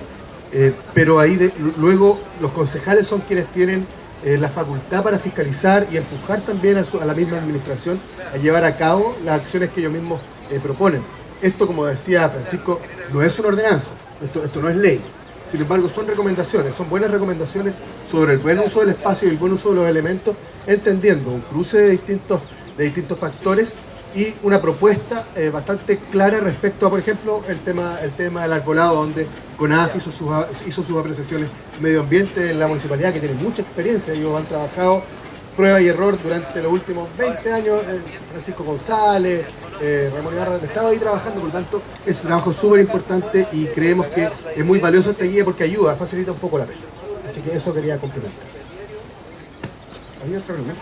pero ahí luego los concejales son quienes tienen la facultad para fiscalizar y empujar también a la misma administración a llevar a cabo las acciones que ellos mismos proponen. Esto, como decía Francisco, no es una ordenanza, esto no es ley. Sin embargo, son recomendaciones, son buenas recomendaciones sobre el buen uso del espacio y el buen uso de los elementos, entendiendo un cruce de distintos factores y una propuesta bastante clara respecto a, por ejemplo, el tema del arbolado, donde CONAF hizo sus apreciaciones medio ambiente en la municipalidad, que tiene mucha experiencia. Ellos han trabajado prueba y error durante los últimos 20 años, Francisco González, Ramón Ibarra del Estado ahí trabajando, por lo tanto es un trabajo súper importante y creemos que es muy valioso esta guía porque ayuda, facilita un poco la pega. Así que eso quería complementar. ¿Había otra pregunta?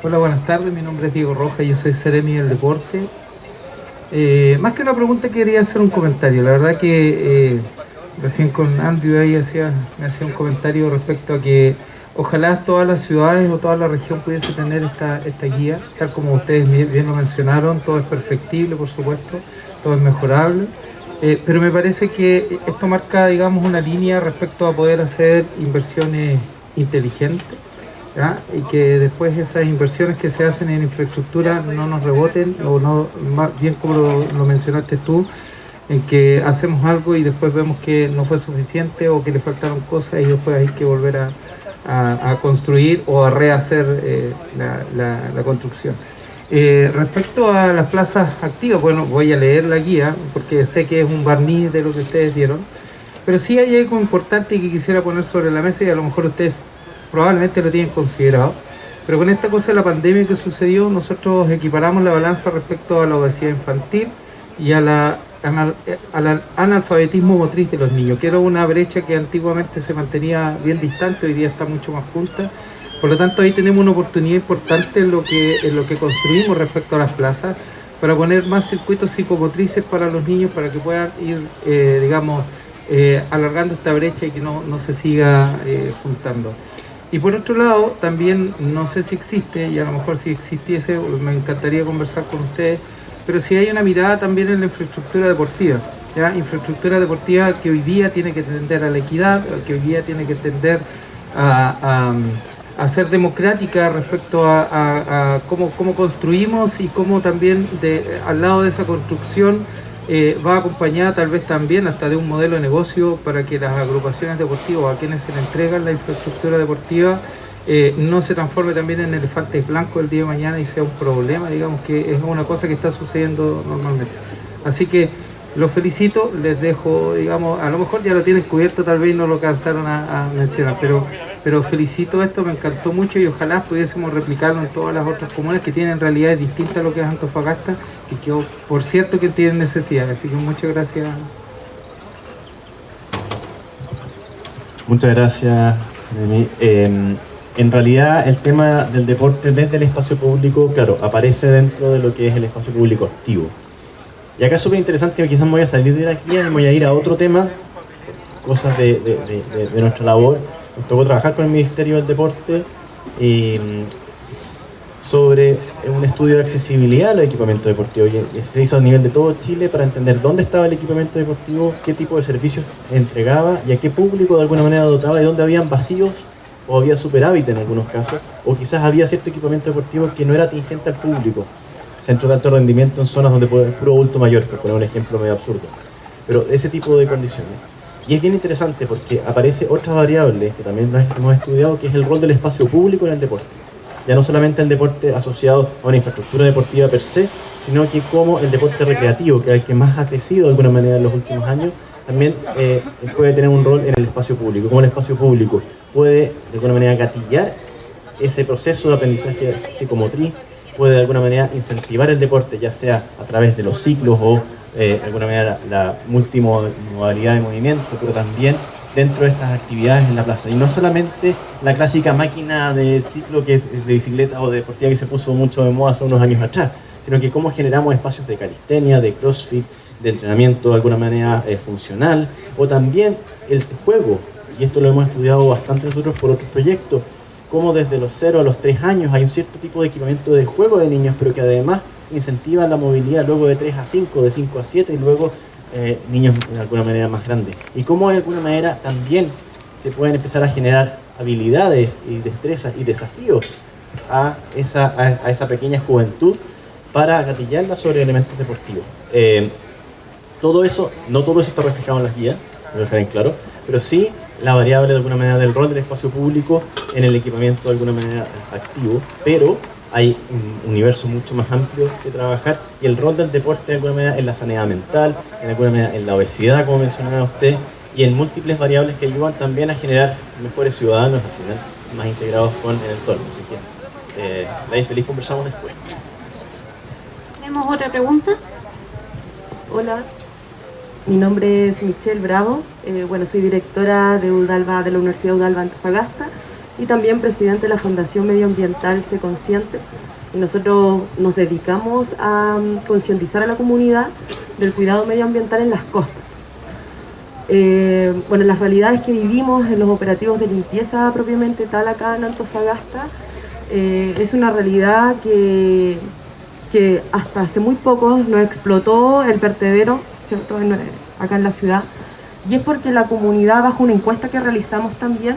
Hola, buenas tardes, mi nombre es Diego Rojas, yo soy Seremi del Deporte. Más que una pregunta quería hacer un comentario. La verdad que recién con Andrew ahí me hacía un comentario respecto a que ojalá todas las ciudades o toda la región pudiese tener esta guía, tal como ustedes bien lo mencionaron. Todo es perfectible, por supuesto, todo es mejorable, pero me parece que esto marca, digamos, una línea respecto a poder hacer inversiones inteligentes, ¿ya? Y que después esas inversiones que se hacen en infraestructura no nos reboten, o no, más bien como lo mencionaste tú, en que hacemos algo y después vemos que no fue suficiente o que le faltaron cosas y después hay que volver a construir o a rehacer la construcción. Respecto a las plazas activas, bueno, voy a leer la guía porque sé que es un barniz de lo que ustedes dieron, pero sí hay algo importante que quisiera poner sobre la mesa y a lo mejor ustedes probablemente lo tienen considerado, pero con esta cosa de la pandemia que sucedió, nosotros equiparamos la balanza respecto a la obesidad infantil y al analfabetismo motriz de los niños, que era una brecha que antiguamente se mantenía bien distante, hoy día está mucho más junta. Por lo tanto, ahí tenemos una oportunidad importante en lo que construimos respecto a las plazas, para poner más circuitos psicomotrices para los niños, para que puedan ir, alargando esta brecha y que no se siga juntando. Y por otro lado, también no sé si existe, y a lo mejor si existiese, me encantaría conversar con ustedes, pero si hay una mirada también en la infraestructura deportiva. ¿ya? Infraestructura deportiva que hoy día tiene que tender a la equidad, que hoy día tiene que tender a ser democrática respecto a cómo construimos y cómo también al lado de esa construcción va acompañada tal vez también hasta de un modelo de negocio para que las agrupaciones deportivas, a quienes se le entregan la infraestructura deportiva, no se transforme también en elefantes blancos el día de mañana y sea un problema, digamos que es una cosa que está sucediendo normalmente. Así que los felicito, les dejo, digamos, a lo mejor ya lo tienen cubierto, tal vez no lo alcanzaron a mencionar, pero felicito esto, me encantó mucho y ojalá pudiésemos replicarlo en todas las otras comunas que tienen realidades distintas a lo que es Antofagasta, que por cierto que tienen necesidades, así que muchas gracias. Muchas gracias, Seremi. En realidad el tema del deporte desde el espacio público, claro, aparece dentro de lo que es el espacio público activo. Y acá es súper interesante, quizás me voy a salir de la guía y me voy a ir a otro tema, cosas de nuestra labor. Nos tocó trabajar con el Ministerio del Deporte sobre un estudio de accesibilidad a los equipamientos deportivos. Y se hizo a nivel de todo Chile para entender dónde estaba el equipamiento deportivo, qué tipo de servicios entregaba y a qué público de alguna manera dotaba y dónde habían vacíos o había superávit en algunos casos, o quizás había cierto equipamiento deportivo que no era atingente al público. Centros de alto rendimiento en zonas donde puede haber puro adulto mayor, por poner un ejemplo medio absurdo. Pero ese tipo de condiciones. Y es bien interesante porque aparece otra variable que también hemos estudiado, que es el rol del espacio público en el deporte. Ya no solamente el deporte asociado a una infraestructura deportiva per se, sino que como el deporte recreativo, que es el que más ha crecido de alguna manera en los últimos años, también puede tener un rol en el espacio público. Como el espacio público puede de alguna manera gatillar ese proceso de aprendizaje psicomotriz, puede de alguna manera incentivar el deporte, ya sea a través de los ciclos o de alguna manera la multimodalidad de movimiento, pero también dentro de estas actividades en la plaza. Y no solamente la clásica máquina de ciclo que es de bicicleta o de deportiva que se puso mucho de moda hace unos años atrás, sino que cómo generamos espacios de calistenia, de crossfit, de entrenamiento de alguna manera funcional, o también el juego, y esto lo hemos estudiado bastante nosotros por otros proyectos, cómo desde los 0 a los 3 años hay un cierto tipo de equipamiento de juego de niños, pero que además incentiva la movilidad luego de 3 a 5, de 5 a 7 y luego niños de alguna manera más grandes. Y cómo de alguna manera también se pueden empezar a generar habilidades y destrezas y desafíos a esa pequeña juventud para gatillarla sobre elementos deportivos. Todo eso, no todo eso está reflejado en las guías, lo dejaré en claro, pero sí la variable de alguna manera del rol del espacio público en el equipamiento de alguna manera activo, pero hay un universo mucho más amplio que trabajar y el rol del deporte de alguna manera en la sanidad mental, de alguna manera en la obesidad, como mencionaba usted, y en múltiples variables que ayudan también a generar mejores ciudadanos al final, más integrados con el entorno. Así que, Lai, feliz conversamos después. ¿Tenemos otra pregunta? Hola, mi nombre es Michelle Bravo, soy directora de UDALBA, de la Universidad UDALBA Antofagasta y también presidente de la Fundación Medioambiental Sé Consciente. Y nosotros nos dedicamos a concientizar a la comunidad del cuidado medioambiental en las costas. Las realidades que vivimos en los operativos de limpieza propiamente tal acá en Antofagasta es una realidad que hasta hace muy poco nos explotó el vertedero, ¿cierto? Acá en la ciudad, y es porque la comunidad, bajo una encuesta que realizamos también,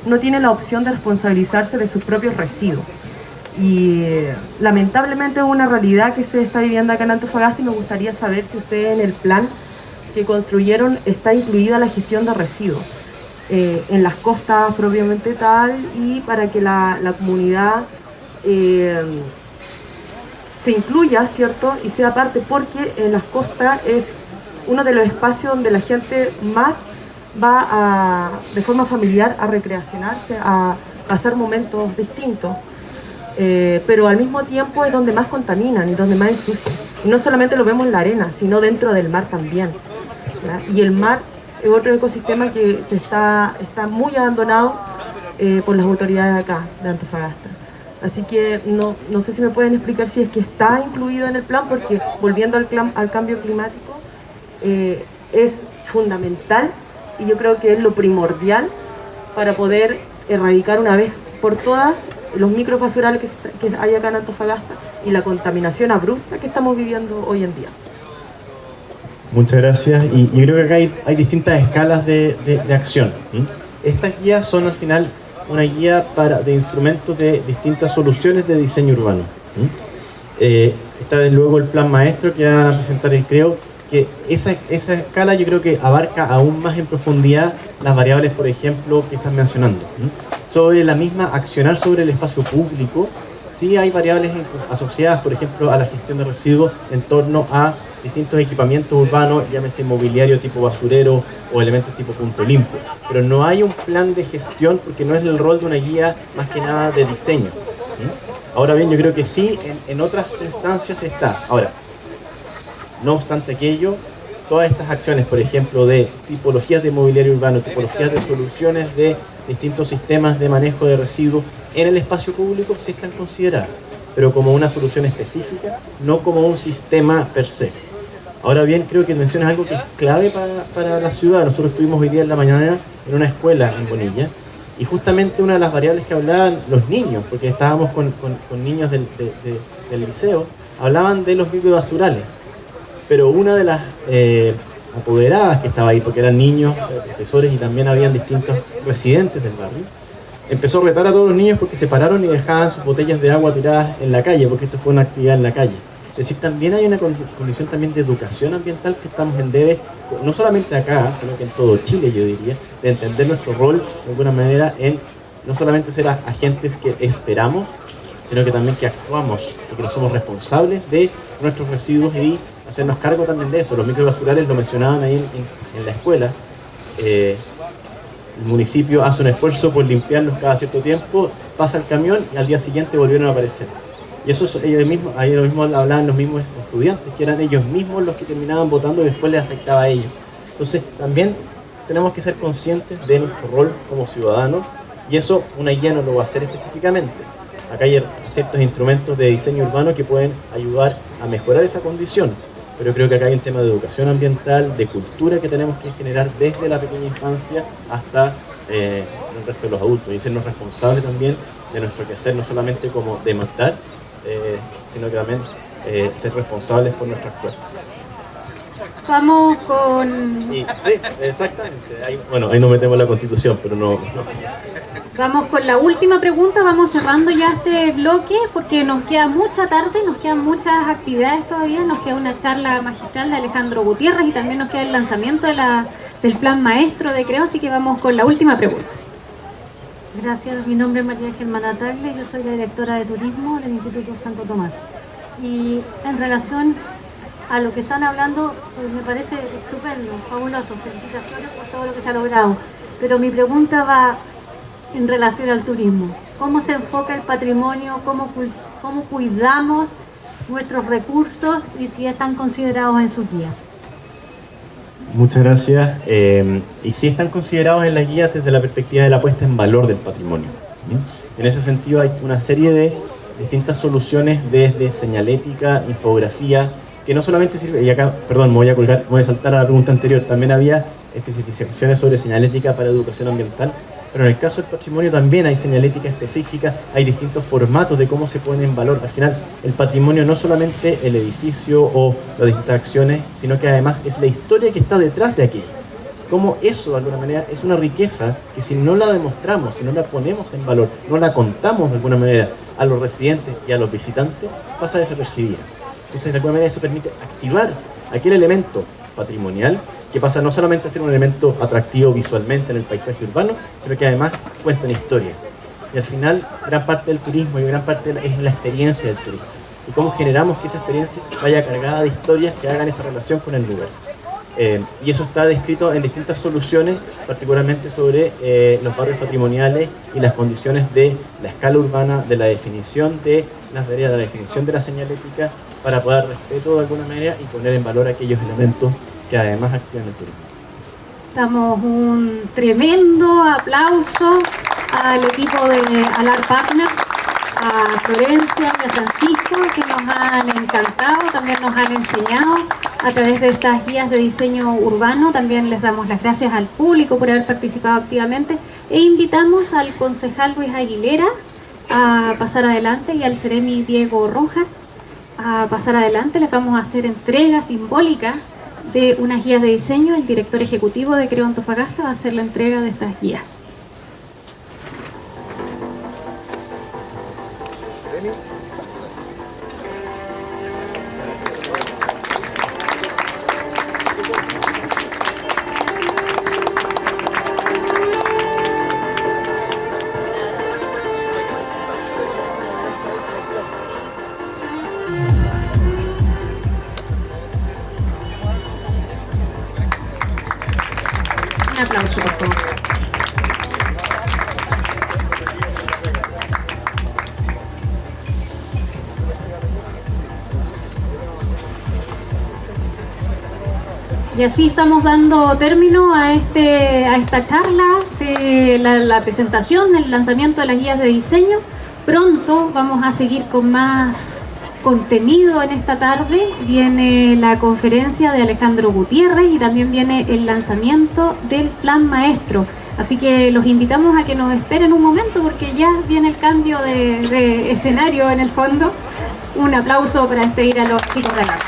no tiene la opción de responsabilizarse de sus propios residuos. Y lamentablemente es una realidad que se está viviendo acá en Antofagasta y me gustaría saber si ustedes en el plan que construyeron está incluida la gestión de residuos en las costas propiamente tal, y para que la comunidad se incluya, ¿cierto? Y sea parte, porque en las costas es uno de los espacios donde la gente más va de forma familiar a recreacionarse, a pasar momentos distintos. Pero al mismo tiempo es donde más contaminan y donde más ensucian. Y no solamente lo vemos en la arena, sino dentro del mar también, ¿ya? Y el mar es otro ecosistema que está muy abandonado por las autoridades acá de Antofagasta. Así que no sé si me pueden explicar si es que está incluido en el plan, porque volviendo al cambio climático es fundamental y yo creo que es lo primordial para poder erradicar una vez por todas los microbasurales que hay acá en Antofagasta y la contaminación abrupta que estamos viviendo hoy en día. Muchas gracias. Y creo que acá hay distintas escalas de acción. Estas guías son al final una guía de instrumentos de distintas soluciones de diseño urbano. Está desde luego el plan maestro que van a presentar, y creo que esa escala yo creo que abarca aún más en profundidad las variables, por ejemplo, que están mencionando. Sobre la misma accionar sobre el espacio público, sí hay variables asociadas, por ejemplo, a la gestión de residuos en torno a distintos equipamientos urbanos, llámese mobiliario tipo basurero o elementos tipo punto limpio. Pero no hay un plan de gestión porque no es el rol de una guía más que nada de diseño. Ahora bien, yo creo que sí, en otras instancias está. Ahora, no obstante aquello, todas estas acciones, por ejemplo, de tipologías de mobiliario urbano, tipologías de soluciones de distintos sistemas de manejo de residuos en el espacio público, sí están consideradas, pero como una solución específica, no como un sistema per se. Ahora bien, creo que mencionas algo que es clave para la ciudad. Nosotros estuvimos hoy día en la mañana en una escuela en Bonilla, y justamente una de las variables que hablaban los niños, porque estábamos con niños del liceo, hablaban de los microbasurales. Pero una de las apoderadas que estaba ahí, porque eran niños, profesores y también habían distintos residentes del barrio, empezó a retar a todos los niños porque se pararon y dejaban sus botellas de agua tiradas en la calle, porque esto fue una actividad en la calle. Es decir, también hay una condición también de educación ambiental que estamos en debe, no solamente acá, sino que en todo Chile, yo diría, de entender nuestro rol de alguna manera en no solamente ser agentes que esperamos, sino que también que actuamos, porque no somos responsables de nuestros residuos y hacernos cargo también de eso. Los microbasurales lo mencionaban ahí en la escuela. El municipio hace un esfuerzo por limpiarlos cada cierto tiempo, pasa el camión y al día siguiente volvieron a aparecer. Y eso ellos mismos hablaban los mismos estudiantes, que eran ellos mismos los que terminaban votando y después les afectaba a ellos. Entonces también tenemos que ser conscientes de nuestro rol como ciudadanos, y eso una guía no lo va a hacer específicamente. Acá hay ciertos instrumentos de diseño urbano que pueden ayudar a mejorar esa condición, pero creo que acá hay un tema de educación ambiental, de cultura que tenemos que generar desde la pequeña infancia hasta el resto de los adultos, y sernos responsables también de nuestro quehacer, no solamente como demandar, sino que también ser responsables por nuestro actuar. Vamos con... Sí, exactamente. Ahí no metemos la Constitución, pero no. Vamos con la última pregunta, vamos cerrando ya este bloque porque nos queda mucha tarde, nos quedan muchas actividades todavía, nos queda una charla magistral de Alejandro Gutiérrez y también nos queda el lanzamiento del plan maestro de Creo, así que vamos con la última pregunta. Gracias, mi nombre es María Germana Tagle, yo soy la directora de turismo del Instituto Santo Tomás. Y en relación a lo que están hablando, pues me parece estupendo, fabuloso, felicitaciones por todo lo que se ha logrado. Pero mi pregunta va en relación al turismo. ¿Cómo se enfoca el patrimonio? ¿Cómo cuidamos nuestros recursos y si están considerados en su guía? Muchas gracias. Y sí están considerados en las guías desde la perspectiva de la puesta en valor del patrimonio. En ese sentido hay una serie de distintas soluciones desde señalética, infografía, que no solamente sirve, y acá, perdón, me voy a saltar a la pregunta anterior, también había especificaciones sobre señalética para educación ambiental, pero en el caso del patrimonio también hay señalética específica, hay distintos formatos de cómo se ponen en valor. Al final, el patrimonio no solamente el edificio o las distintas acciones, sino que además es la historia que está detrás de aquello. Como eso, de alguna manera, es una riqueza que si no la demostramos, si no la ponemos en valor, no la contamos de alguna manera a los residentes y a los visitantes, pasa desapercibida. Entonces, de alguna manera, eso permite activar aquel elemento patrimonial que pasa no solamente a ser un elemento atractivo visualmente en el paisaje urbano, sino que además cuenta una historia. Y al final, gran parte del turismo y gran parte es la experiencia del turismo. Y cómo generamos que esa experiencia vaya cargada de historias que hagan esa relación con el lugar. Y eso está descrito en distintas soluciones, particularmente sobre los barrios patrimoniales y las condiciones de la escala urbana, de la definición de las veredas, de la definición de la señalética, para poder dar respeto de alguna manera y poner en valor aquellos elementos que además activan el turismo. Damos un tremendo aplauso al equipo de Alar Partners, a Florencia y a Francisco, que nos han encantado, también nos han enseñado a través de estas guías de diseño urbano. También les damos las gracias al público por haber participado activamente e invitamos al concejal Luis Aguilera a pasar adelante y al seremi Diego Rojas a pasar adelante. Les vamos a hacer entrega simbólica de unas guías de diseño. El director ejecutivo de Creo Antofagasta va a hacer la entrega de estas guías. Un aplauso, por favor. Y así estamos dando término a esta charla de la presentación, el lanzamiento de las guías de diseño. Pronto vamos a seguir con más contenido en esta tarde. Viene la conferencia de Alejandro Gutiérrez y también viene el lanzamiento del plan maestro. Así que los invitamos a que nos esperen un momento porque ya viene el cambio de escenario en el fondo. Un aplauso para despedir a los chicos de acá.